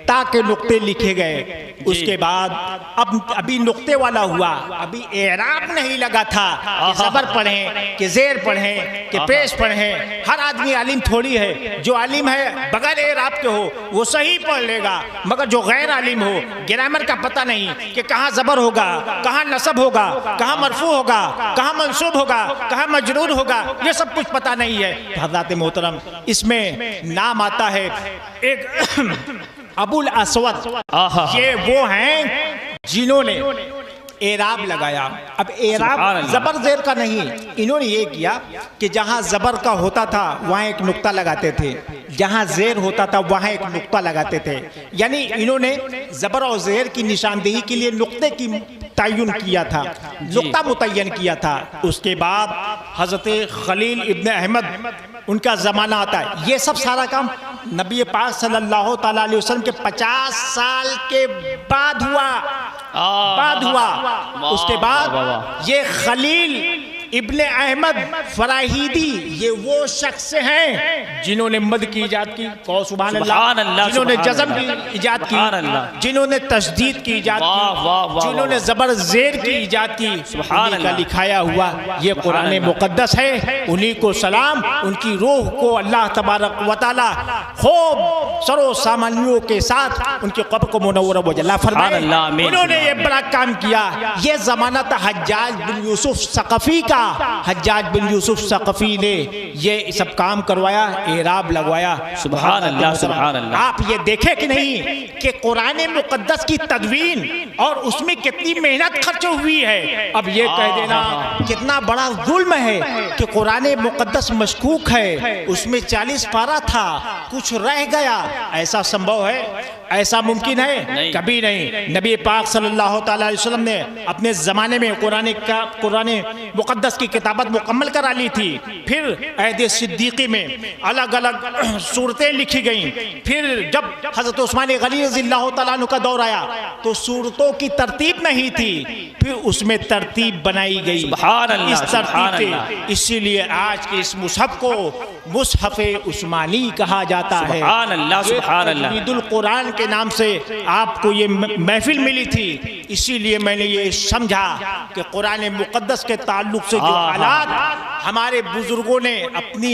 ता के नुक्ते लिखे गए। उसके बाद अब अभी नुक्ते वाला हुआ, अभी एराब नहीं लगा था कि ज़बर पढ़ें कि ज़ेर पढ़ें कि पेश पढ़ें। हर आदमी आलिम थोड़ी है, जो आलिम है बगैर एराब के हो वो सही पढ़ लेगा, मगर जो गैर आलिम हो, ग्रामर का पता नहीं कि कहाँ ज़बर होगा, कहाँ नसब होगा, कहाँ मरफू होगा, कहाँ मंसूब होगा, कहाँ मजरूर होगा, ये सब कुछ पता नहीं है। हज़रत मोहतरम इसमें नाम आता है एक अबुल अस्वद, ये वो हैं जिन्होंने एराब लगाया। अब एराब जबर जेर का नहीं, इन्होंने ये किया कि जहां जबर का होता था वहां एक नुक्ता लगाते थे, जहां जेर होता था वहां एक नुक्ता लगाते थे। यानी इन्होंने जबर और जेर की निशानदेही के लिए नुक्ते की तयन किया था, नुक्ता मुतय्यन किया था। उसके बाद हजरत खलील इब्न अहमद उनका ज़माना आता है। ये सब सारा काम नबी पाक सल्लल्लाहु ताला अलैहि वसल्लम के 50 साल के बाद हुआ। उसके बाद ये खलील इब्न अहमद फराहीदी ये वो शख्स हैं जिन्होंने मद की इजाद की, कहो सुभान अल्लाह, जिन्होंने जज़म की इजाद की, जिन्होंने तशदीद की इजाद की, जिन्होंने जबर जेर की इजाद की, उन्हीं का लिखाया हुआ ये कुरान मुक़द्दस है। उन्हीं को सलाम, उनकी रूह को अल्लाह तबारक व तआला खूब सरो सामानियों के साथ उनके क़ब्र को मुनव्वर व जल्ला फरमाए। उन्होंने ये बड़ा काम किया। ये ज़माना था हज्जाज बिन यूसुफ सक़फ़ी का। हज्जाज बिन यूसुफ सक़फ़ी ने ये सब काम करवाया, एराब लगवाया। सुभान अल्लाह, सुभान अल्लाह। आप ये देखे कि नहीं कि कुरान मुक़द्दस की तदवीन और उसमें कितनी मेहनत खर्च हुई है। अब ये कह देना कितना बड़ा जुल्म है कि कुरान मुक़द्दस मशकूक है, उसमें 40 पारा था, कुछ रह गया, ऐसा संभव है? ऐसा मुमकिन है? नहीं। कभी नहीं। नबी पाक सल्लल्लाहु ताला अलैहि वसल्लम ने अपने ज़माने में कुरान मुक़द्दस की किताबत मुकम्मल करा ली थी। फिर अहद सिद्दीक़ी में अलग अलग सूरतें लिखी गईं। फिर जब हज़रत उस्मान गनी रज़ियल्लाहु ताला अन्हु का दौर आया तो सूरतों की तरतीब नहीं थी, फिर उसमें तरतीब बनाई गई इस तरतीब से। इसीलिए आज के इस मुसहफ़ को मुसहफ़े उस्मानी कहा जाता है। तजवीदुल कुरान के नाम से आपको ये महफिल मिली थी। इसीलिए मैंने ये समझा कि कुरान मुक़द्दस के ताल्लुक से जो हालात हमारे बुजुर्गों ने अपनी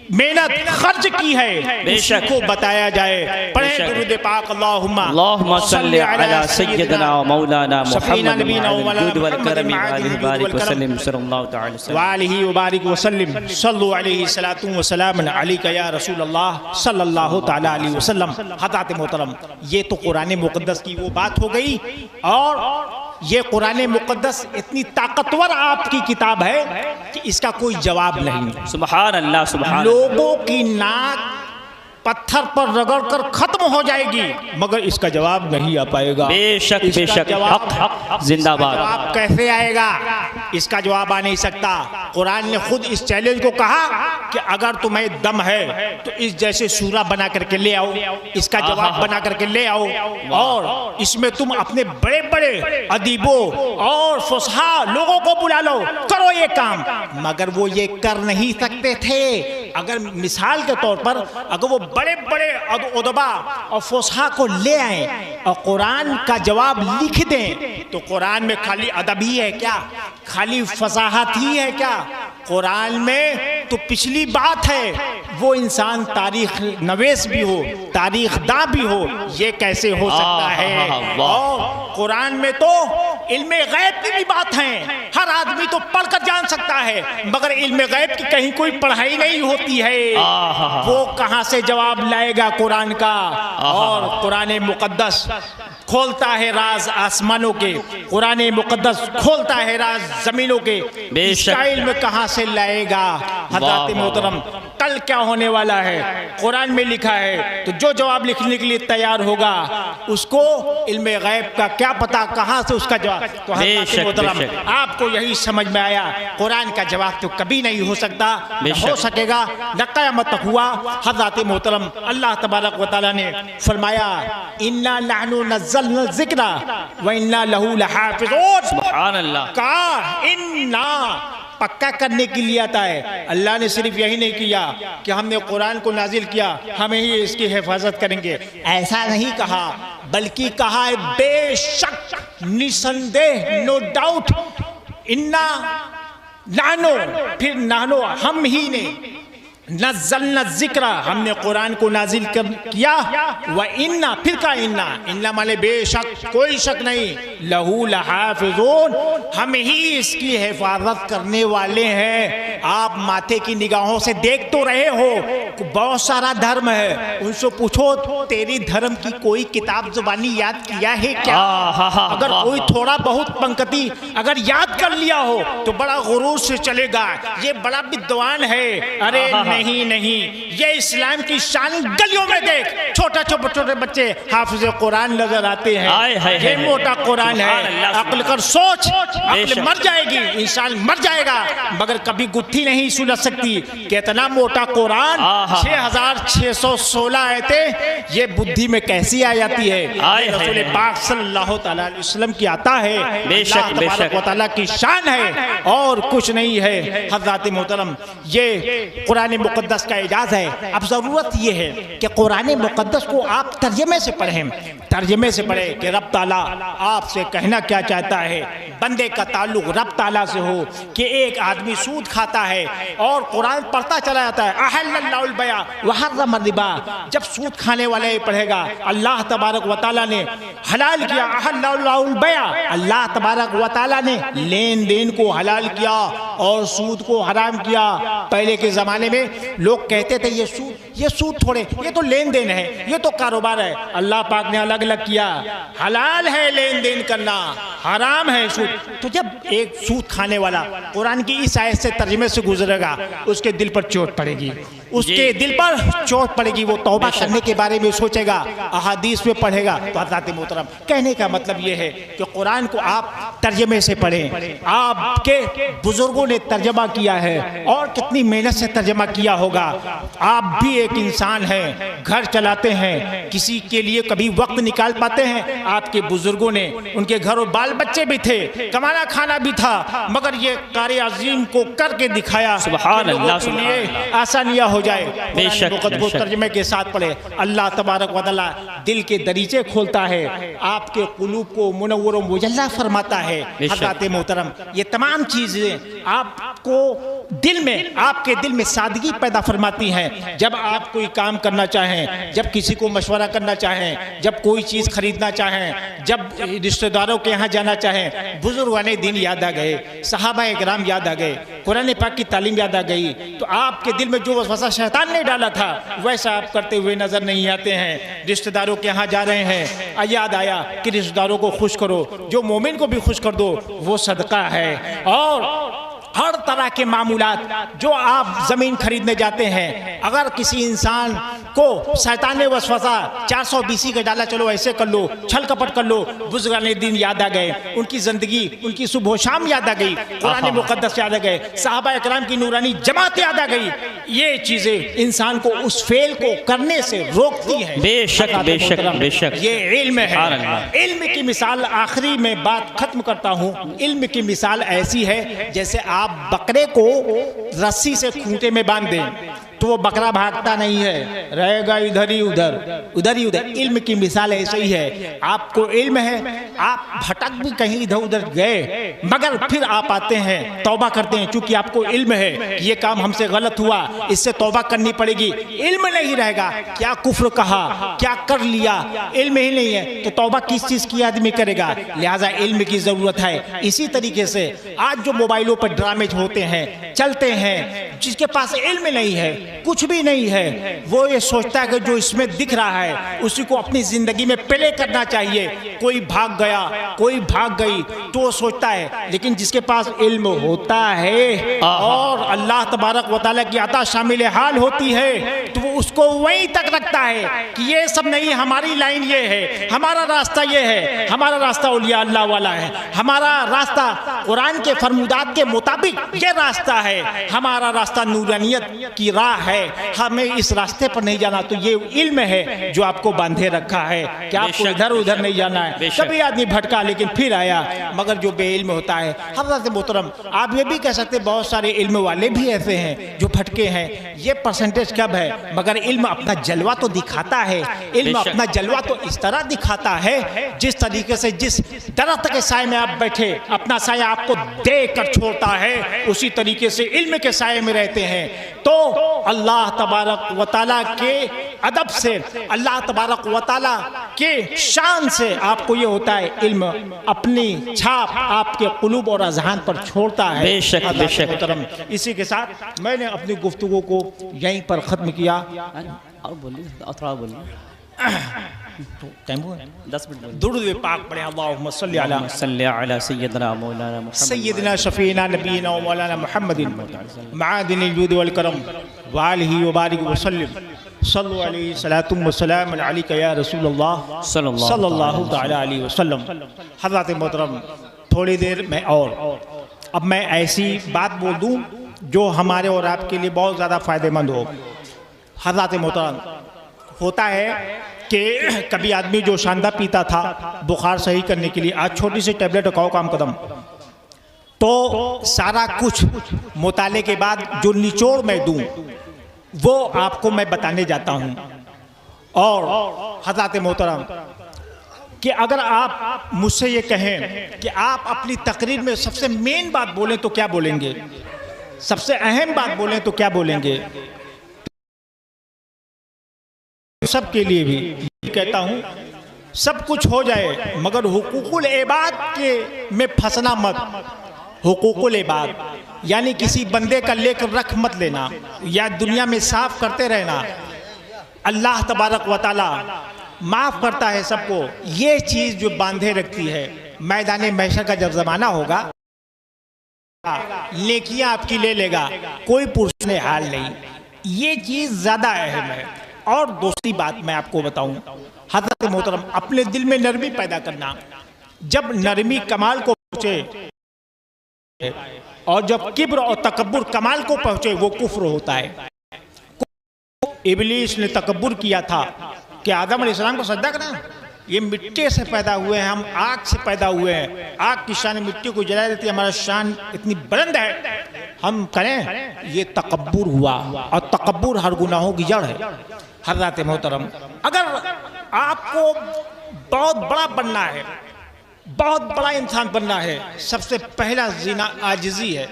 मेहनत खर्च की है उसी को बताया जाए। पढ़े दुरूद पाक अल्लाहुम्मा सल्लि अला सय्यिदना व मौलाना मुहम्मद वल करम बारिक वसल्लम सल्लल्लाहु अलैहि व बारिक वसल्लम सल्लु अलैहि सलातु व सलाम अलैका या रसूल अल्लाह सल्लल्लाहु तआला अलैहि वसल्लम। हज़रात मोहतरम, ये तो कुरान मुक़द्दस की वो बात हो गई। और ये कुरान मुक़द्दस इतनी ताकतवर आपकी किताब है कि इसका कोई जवाब नहीं। सुभान अल्लाह, सुभान। लोगों की नाक पत्थर पर रगड़ कर खत्म हो जाएगी मगर इसका जवाब नहीं आ पाएगा। बेशक बेशक, हक हक जिंदाबाद। जवाब कैसे आएगा? इसका जवाब आ नहीं सकता। कुरान ने खुद इस चैलेंज को कहा कि अगर तुम्हें दम है तो इस जैसे सूरा बना करके ले आओ, इसका जवाब बना करके ले आओ, और इसमें तुम अपने बड़े बड़े अदीबों और फुसहा लोगों को बुला लो, करो ये काम। मगर वो ये कर नहीं सकते थे। अगर मिसाल के तौर पर अगर वो बड़े बड़े उदबा और फुसहा को ले आए और कुरान का जवाब लिख दें तो कुरान में खाली अदब ही है क्या? खाली फसाहत ही है क्या? कुरान में तो पिछली बात है। वो इंसान तारीख नवेश भी हो, तारीख दा भी हो, ये कैसे हो सकता है? और कुरान में तो इल्मे गैब की भी बात है। हर आदमी तो पढ़कर जान सकता है मगर इल्मे गैब की कहीं कोई पढ़ाई नहीं होती है। वो कहाँ से जवाब लाएगा कुरान का? और कुरान मुक़द्दस खोलता है राज आसमानों के, कुरान मुक़द्दस खोलता है राज ज़मीनों के। इसका इल्म कहाँ से लाएगा? हज़रत मोहतरम, कल क्या होने वाला है कुरान में लिखा है, तो जो जवाब लिखने के लिए तैयार होगा उसको इल्मे गैब का क्या पता कहाँ से उसका जवाब। तो हज़रत मोहतरम, आपको यही समझ में आया कुरान का जवाब तो कभी नहीं हो सकता, न हो सकेगा, न क़यामत तक हुआ। हज़रत मोहतरम, अल्लाह तबारक व तआला ने फरमाया इन्ना नहनु नज़्ज़लना ज़िक्रा व इन्ना लहू लहाफ़िज़ून। सुभान अल्लाह। का इन्ना पक्का करने के लिए आता है। अल्लाह ने सिर्फ यही नहीं किया कि हमने कुरान को नाजिल किया, हमें ही इसकी हिफाजत करेंगे, ऐसा नहीं कहा, बल्कि कहा है बेशक, निसंदेह, नो डाउट, इन्ना नानो, फिर नानो हम ही ने, नज़्ज़लना ज़िक्रा, हमने कुरान को नाजिल किया, व इन्ना, फिर का इन्ना, इन्ना माने बेशक, कोई शक नहीं, लहू लहाफ़िज़ून, हम ही इसकी हिफाजत करने वाले हैं। आप माथे की निगाहों से देख तो रहे हो बहुत सारा धर्म है, उनसे पूछो तेरी धर्म की कोई किताब जुबानी याद किया है क्या? अगर कोई थोड़ा बहुत पंक्ति अगर याद कर लिया हो तो बड़ा गुरूर से चलेगा, ये बड़ा विद्वान है। अरे नहीं नहीं, ये इस्लाम की शान। गलियों में देख छोटे छोटे बच्चे हाफिज कुरान नजर आते हैं, ये मोटा कुरान है। अक्ल कर सोच, अक्ल मर जाएगी, इंसान मर जाएगा मगर कभी गुत्थी नहीं सुलझ सकती। कितना मोटा कुरान, 6616 आयतें, ये बुद्धि में कैसी आ जाती है? रसूल पाक सल्लल्लाहु अलैहि वसल्लम की आता है, अल्लाह तबारक व तआला की शान है और कुछ नहीं है। हज़रत मोहतरम, ये कुरान मुक़द्दस का एजाज़ है। अब ज़रूरत ये है कि कुरान मुक़द्दस को आप तर्जमे से पढ़ें, तर्जमे से पढ़ें कि रब ताला आपसे कहना क्या चाहता है। बंदे का ताल्लुक रब ताला से हो कि एक आदमी सूद खाता है और कुरान पढ़ता चला जाता है, अहल्लल्लाहुल बैअ व हर्रम रिबा। जब सूद खाने वाला ये पढ़ेगा अल्लाह तबारक व तआला ने हलाल किया, अहल्लल्लाहुल बैअ, अल्लाह तबारक व तआला ने लेन देन को हलाल किया और सूद को हराम किया। पहले के ज़माने में लोग कहते थे ये सूद थोड़े, ये तो लेन देन है, ये तो कारोबार है। अल्लाह पाक ने अलग अलग किया, हलाल है लेन देन करना, हराम है सूद। तो जब एक सूद खाने वाला कुरान की इस आयत से तर्जुमे से गुजरेगा, उसके दिल पर चोट पड़ेगी, उसके दिल पर चोट पड़ेगी, वो तौबा करने के बारे में सोचेगा, अहादीस में पढ़ेगा। तो हज़रत मोहतरम, कहने का मतलब ये है कि कुरान को आप तर्जमे से पढ़ें। आपके बुजुर्गों ने तर्जमा किया है और कितनी मेहनत से तर्जमा किया होगा। आप भी एक इंसान हैं, घर चलाते हैं, किसी के लिए कभी वक्त निकाल पाते हैं? आपके बुजुर्गों ने, उनके घर और बाल बच्चे भी थे, कमाना खाना भी था, मगर ये कार्य अजीम को करके दिखाया। सुभान अल्लाह, आसानियाँ हो जाए। को तर्जमे के साथ पढ़े। अल्लाह तबारक व तआला दिल के दरीचे खोलता है, आपके कुलूब को मुनव्वर व मुजल्ला फरमाता है। हज़रत मोहतरम, ये तमाम चीज़ें आपको दिल में, आपके दिल में सादगी पैदा फरमाती हैं। जब आप कोई काम करना चाहें, जब किसी को मशवरा करना चाहें, जब कोई चीज़ खरीदना चाहें, जब रिश्तेदारों के यहाँ जाना चाहें, बुजुर्गाने दिन याद आ गए, सहाबा इकराम याद आ गए, कुरान पाक की तालीम याद आ गई, तो आपके दिल में जो वसवसा शैतान ने डाला था वैसा आप करते हुए नजर नहीं आते हैं। रिश्तेदारों के यहाँ जा रहे हैं, याद आया कि रिश्तेदारों को खुश करो, जो मोमिन को भी खुश कर दो वो सदका है। और हर तरह के मामूलात, जो आप ज़मीन खरीदने जाते हैं, अगर किसी इंसान को शैतान ने वसवसा 420 का डाला, चलो ऐसे कर लो, छल कपट कर लो, बुजुर्गाने दिन याद आ गए, उनकी ज़िंदगी, उनकी सुबह शाम याद आ गई, कुरान मुक़द्दस याद आ गए, सहाबा इकराम की नूरानी जमात याद आ गई। ये चीज़ें इंसान को उस फेल को करने से रोकती हैं। बेशक बेशक बेशक, ये इल्म है। इल्म की मिसाल, आखिरी में बात खत्म करता हूँ। इल्म की मिसाल ऐसी है जैसे आप बकरे को रस्सी से खूंटे में बांध दें तो वो बकरा भागता नहीं है, रहेगा इधर ही उधर, उधर ही उधर। इल्म की मिसाल ऐसे ही है। आपको इल्म है, आप भटक भी कहीं इधर उधर गए, मगर फिर आप आते हैं, तौबा करते हैं, चूंकि आपको इल्म है कि ये काम हमसे गलत हुआ, इससे तौबा करनी पड़ेगी। इल्म नहीं रहेगा, क्या कुफ्र कहा, क्या कर लिया, इल्म ही नहीं है तो तौबा किस चीज़ की आदमी करेगा? लिहाजा इल्म की ज़रूरत है। इसी तरीके से आज जो मोबाइलों पर ड्रामे होते हैं, चलते हैं, जिसके पास इल्म नहीं है, कुछ भी नहीं है, वो ये सोचता है कि जो इसमें दिख रहा है उसी को अपनी जिंदगी में प्ले करना चाहिए। कोई भाग गया, कोई भाग गई तो वो सोचता है, लेकिन जिसके पास इल्म होता है और अल्लाह तबारक व तआला की अता शामिल हाल होती है तो वो उसको वहीं तक रखता है कि ये सब नहीं, हमारी लाइन ये है, हमारा रास्ता ये है, हमारा रास्ता औलिया अल्लाह वाला है, हमारा रास्ता कुरान के फरमुदात के मुताबिक ये रास्ता है, हमारा रास्ता नूरानियत की राह है, हमें इस रास्ते पर नहीं जाना। तो ये इल्म है जो आपको बांधे रखा है कि आपको इधर उधर नहीं जाना है। कभी आदमी भटका लेकिन फिर आया, मगर जो बेइल्म होता है, हज़रत मोहतरम आप ये भी कह सकते बहुत सारे इल्म वाले भी ऐसे हैं जो भटके हैं। ये परसेंटेज कब है, मगर इल्म अपना जलवा तो दिखाता है। इल्म अपना जलवा तो इस तरह दिखाता है जिस तरीके से जिस दरख्त के साए में आप बैठे अपना साया आपको देख कर छोड़ता है, उसी तरीके से इल्म के साए में रहते हैं तो अल्लाह तबारक व तआला के अदब से, अल्लाह तबारक व तआला के शान से आपको ये होता है इल्म अपनी छाप आपके कुलूब और अज़हान पर छोड़ता है। बेशक, बेशक। मोहतरम, इसी के साथ मैंने अपनी गुफ्तगू को यहीं पर ख़त्म किया। और बोलिए, और थोड़ा बोलिए, टाइम हुआ 10 मिनट बोलिए। दुरूद पाक पढ़े, अल्लाहुम्मा सल्ली अला सल्ली अला सय्यदना मौलाना मुहम्मद सय्यदना शफीना नबीना व मौलाना मुहम्मदिन मादिनिल जूद वल करम व आलिहि व बारिक व सल्लिम सल्लु अलैहि सलातुम व सलाम अलैका या रसूलुल्लाह सल्लल्लाहु तआला अलैहि वसल्लम। हज़रत मोहतरम, थोड़ी देर में और अब मैं ऐसी बात बोल दूं जो हमारे और आपके लिए बहुत ज़्यादा फ़ायदेमंद हो। हज़रत मोहतरम, होता है कि कभी आदमी जो शानदा पीता था बुखार सही करने के लिए, आज छोटी सी टैबलेट खाओ काम कदम, तो सारा कुछ मुताले के बाद जो निचोड़ मैं दूं वो आपको मैं बताने जाता हूं। और हज़रत मोहतरम कि अगर आप मुझसे ये कहें कि आप अपनी तकरीर में सबसे मेन बात बोलें तो क्या बोलेंगे, सबसे अहम बात बोलें तो क्या बोलेंगे, सबके लिए भी कहता हूं सब कुछ हो जाए मगर हुकूकुल इबाद के में फंसना मत। हुकूकुल इबाद यानी किसी बंदे का लेकर रख मत लेना या दुनिया में साफ करते रहना। अल्लाह तबारक व तआला माफ़ करता है सबको, ये चीज़ जो बांधे रखती है। मैदान महशर का जब ज़माना होगा नेकियां आपकी ले लेगा, कोई पुरस्ने हाल नहीं। ये चीज़ ज़्यादा अहम है। और दूसरी बात मैं आपको बताऊं, हज़रत मोहतरम, अपने दिल में नरमी पैदा करना। जब नरमी कमाल को पहुँचे और जब किब्र और तकब्बुर कमाल को पहुँचे वो कुफ्र होता है। इब्लीस ने तकब्बुर किया था कि आदम अलैहिस्सलाम को सजदा करना, ये मिट्टी से पैदा हुए हैं, हम आग से पैदा हुए हैं, आग की शान मिट्टी को जला देती है, हमारा शान इतनी बुलंद है, हम करें। ये तकब्बुर हुआ और तकब्बुर हर गुनाहों की जड़ है। हज़रत मोहतरम, अगर आपको बहुत बड़ा बनना है, बहुत बड़ा इंसान बनना है, सबसे पहला ज़िना आजिज़ी है,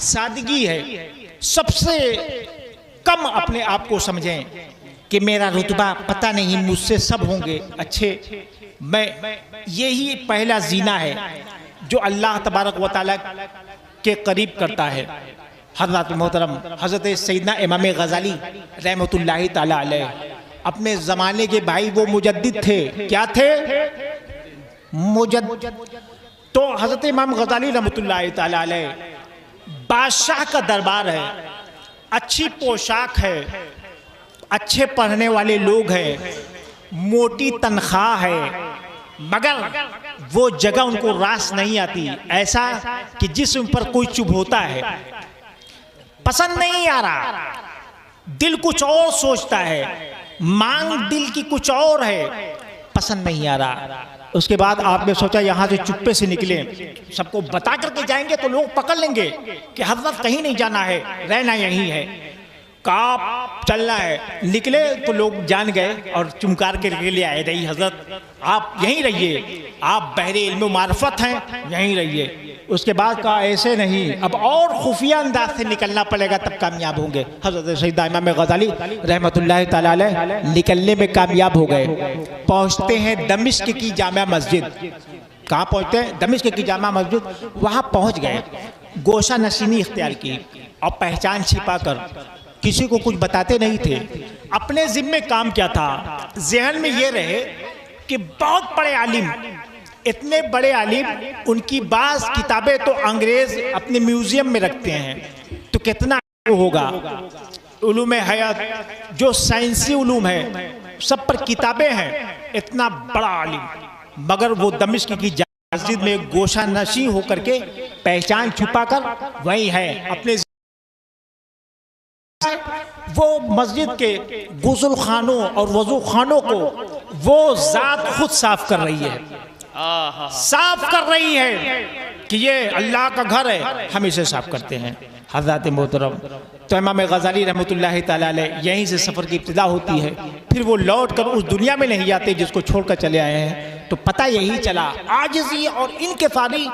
सादगी है। सबसे कम अपने आप को समझें कि मेरा रुतबा पता नहीं, मुझसे सब होंगे अच्छे, मैं, यही पहला ज़िना है जो अल्लाह तबारक व तआला के करीब करता है। हज़रत मोहतरम, हज़रत सैयदना इमाम गज़ाली रहमतुल्लाहि ताला अलैह अपने ज़माने के भाई वो मुजद्दिद थे। क्या थे? मुजद्दिद। तो हज़रत इमाम गज़ाली रहमतुल्लाहि ताला अलैह, बादशाह का दरबार है, अच्छी पोशाक है, अच्छे पढ़ने वाले लोग हैं, मोटी तनख्वाह है, मगर वो जगह उनको रास नहीं आती। ऐसा कि जिस्म पर कोई चुभ होता है, पसंद नहीं आ रहा, दिल कुछ और सोचता है, मांग दिल की कुछ और है, पसंद नहीं आ रहा। उसके बाद आपने सोचा यहाँ से चुप्पे से निकले, सबको बता करके जाएंगे तो लोग पकड़ लेंगे कि हज़रत कहीं नहीं जाना है, रहना यहीं है, काप चलना है। निकले तो लोग जान गए और चुमकार के लिए आए, रही हज़रत आप यहीं रहिए, आप बहरे इल्म मार्फत हैं, यहीं रहिए। उसके बाद कहा ऐसे नहीं, अब और खुफिया अंदाज से निकलना पड़ेगा तब कामयाब होंगे। हज़रत सैयदना इमाम गज़ाली रहमतुल्लाहि ताला अलैह निकलने में कामयाब हो गए। पहुँचते हैं दमिश्क की जामा मस्जिद। कहाँ पहुँचते हैं? दमिश्क की जामा मस्जिद। वहाँ पहुँच गए, गोशा नशीनी इख्तियार की और पहचान छिपा कर, किसी को कुछ बताते नहीं थे। अपने ज़िम्मे काम क्या था, ज़हन में ये रहे कि बहुत बड़े आलिम, इतने बड़े आलिम, उनकी बाज़ किताबें तो अंग्रेज़ अपने म्यूज़ियम में रखते हैं, तो कितना होगा। उलूम हयात जो साइंसी उलूम है सब पर किताबें हैं, इतना बड़ा आलिम, मगर वो दमिश्क की मस्जिद में गोशा नशी होकर के पहचान छुपा कर वही है। अपने वो मस्जिद के गुस्ल खानों और वजू खानों को वो ज़ात खुद साफ कर रही है, साफ कर रही है कि ये अल्लाह का घर है, हम इसे साफ करते हैं। हज़रत मोहतरम, तो इमाम गज़ाली रहमतुल्लाहि ताला अलैह यहीं से सफ़र की इब्तिदा होती है। फिर वो लौट कर उस दुनिया में नहीं जाते जिसको छोड़कर चले आए हैं, तो पता यही चला आजिज़ी और इनकिसारी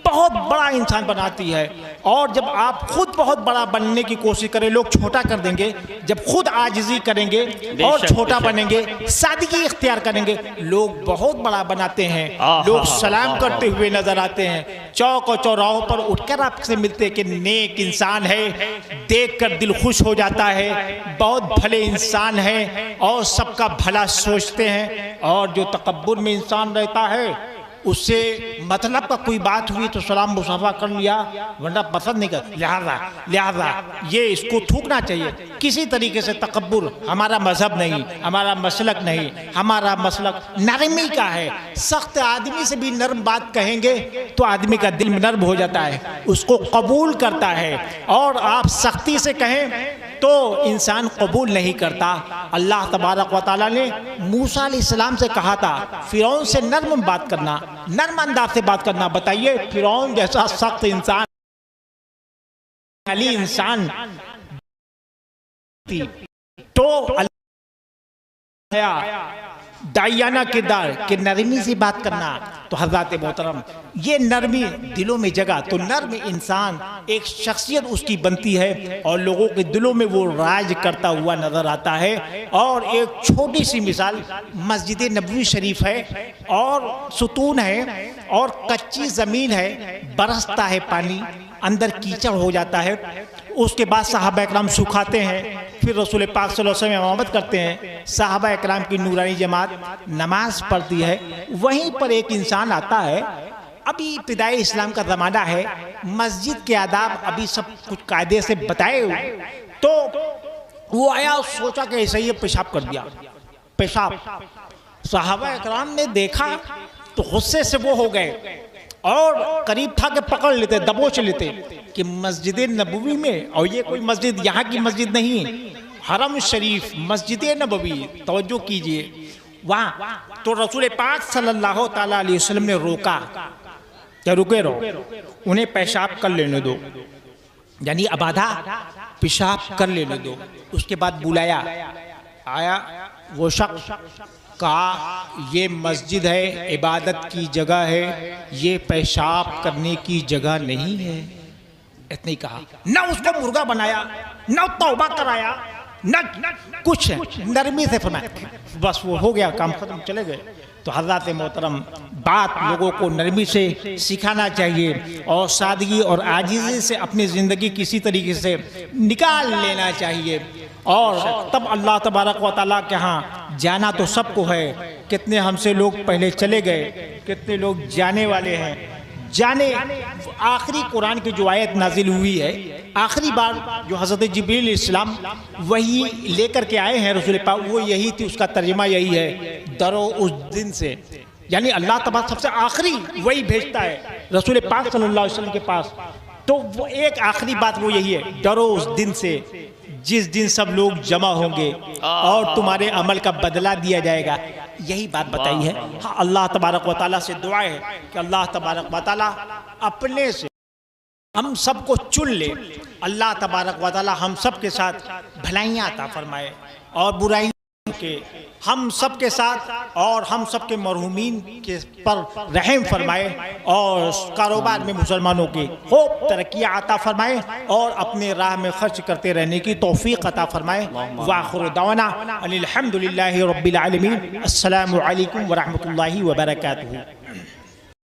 बहुत बड़ा इंसान बनाती है। और जब आप खुद बहुत बड़ा बनने की कोशिश करें, लोग छोटा कर देंगे। जब खुद आजिज़ी करेंगे और छोटा बनेंगे, सादगी इख्तियार करेंगे, लोग बहुत बड़ा बनाते हैं। लोग सलाम करते हुए नजर आते हैं, चौक और चौराहों पर उठकर आपसे मिलते हैं कि नेक इंसान है, देखकर दिल खुश हो जाता है, बहुत भले इंसान है और सबका भला सोचते हैं। और जो तकब्बुर में इंसान रहता है, उससे मतलब का कोई बात हुई तो सलाम मुसाफा कर लिया, वरना पसंद नहीं कर। लिहाजा ये इसको थूकना चाहिए। किसी तरीके से तकब्बुर हमारा मजहब नहीं, हमारा मसलक नहीं, हमारा मसलक नरमी का है। सख्त आदमी से भी नरम बात कहेंगे तो आदमी का दिल में नर्म हो जाता है, उसको कबूल करता है। और आप सख्ती से कहें तो इंसान कबूल नहीं करता। अल्लाह तबारक व तआला ने मूसा अलैहिस्सलाम से कहा था फिरौन से नर्म बात करना, नर्म अंदाज से बात करना। बताइए, फिरौन जैसा सख्त इंसान, अली इंसान तो दायाना किरदार के नरमी से बात करना। तो हज़रत मोहतरम ये नरमी दिलों में जगह तो नर्म इंसान एक शख्सियत उसकी बनती है और लोगों के दिलों में वो राज करता हुआ नजर आता है। और एक छोटी सी मिसाल मस्जिद नबवी शरीफ है और सुतून है और कच्ची ज़मीन है, बरसता है पानी, अंदर कीचड़ हो जाता है। उसके बाद सहाबा इकराम सुखाते हैं, फिर रसूल पाक सल्लल्लाहु अलैहि वसल्लम इमामत करते हैं, सहाबा इकराम की नूरानी जमात नमाज पढ़ती है। वहीं पर एक इंसान आता है, अभी इब्तिदाई इस्लाम का ज़माना है, मस्जिद के आदाब अभी सब कुछ कायदे से बताए हुए, तो वो आया, सोचा कि ऐसे ही पेशाब कर दिया। पेशाब सहाबा इकराम ने देखा तो गुस्से से वो हो गए और करीब था कि पकड़ लेते, दबोच लेते कि मस्जिद नबवी में, और ये कोई मस्जिद यहाँ की मस्जिद नहीं, हरम शरीफ मस्जिद नबवी, तवज्जो कीजिए वहाँ। तो रसूल पाक सल्लल्लाहु ताला अलैहि वसल्लम ने रोका, क्या रुके रहो, उन्हें पेशाब कर लेने दो, यानी अब आधा पेशाब कर लेने दो। उसके बाद बुलाया, आया वो शख्स, कहा ये मस्जिद है, इबादत की जगह है, ये पेशाब करने की जगह नहीं है। इतने ही कहा, न उसको मुर्गा बनाया, न तौबा कराया, न कुछ नरमी से फरमाया, बस वो हो गया, काम खत्म, चले गए। तो हज़रत मोहतरम बात लोगों को नरमी से सिखाना चाहिए और सादगी और आजिज़ी से अपनी ज़िंदगी किसी तरीके से निकाल लेना चाहिए। और तब अल्लाह तबारक व तआला के यहाँ जाना तो सबको है। कितने हमसे लोग पहले चले गए, कितने लोग जाने वाले हैं। जाने आखिरी कुरान की जो आयत नाजिल हुई है, आखिरी बार जो हज़रत जिब्रील इस्लाम वही लेकर के आए हैं रसूल पाक, वो यही थी, उसका तर्जुमा यही है, डरो उस दिन से, यानी अल्लाह तबारक सबसे आखिरी वही भेजता है रसूल पाक सल्लल्लाहु अलैहि वसल्लम के पास। तो वो एक आखिरी बात वो यही है, डरो उस दिन से जिस दिन सब लोग जमा होंगे और तुम्हारे अमल का बदला दिया जाएगा। यही बात बताई है। हाँ, अल्लाह तबारक व तआला से दुआ है कि अल्लाह तबारक व तआला अपने से हम सबको चुन ले। अल्लाह तबारक व तआला हम सब के साथ भलाइयाँ अता फरमाए और बुराई के हम सब के साथ और हम सब के मरहूमीन के पर रहम फरमाए और कारोबार में मुसलमानों की खूब तरक्कियाँ अता फरमाए और अपने राह में खर्च करते रहने की तौफीक अता फरमाए। वाखिर दावाना अनिल हम्दुलिल्लाहि रब्बिल आलमीन। अस्सलामु अलैकुम व रहमतुल्लाहि व बरकातुहू।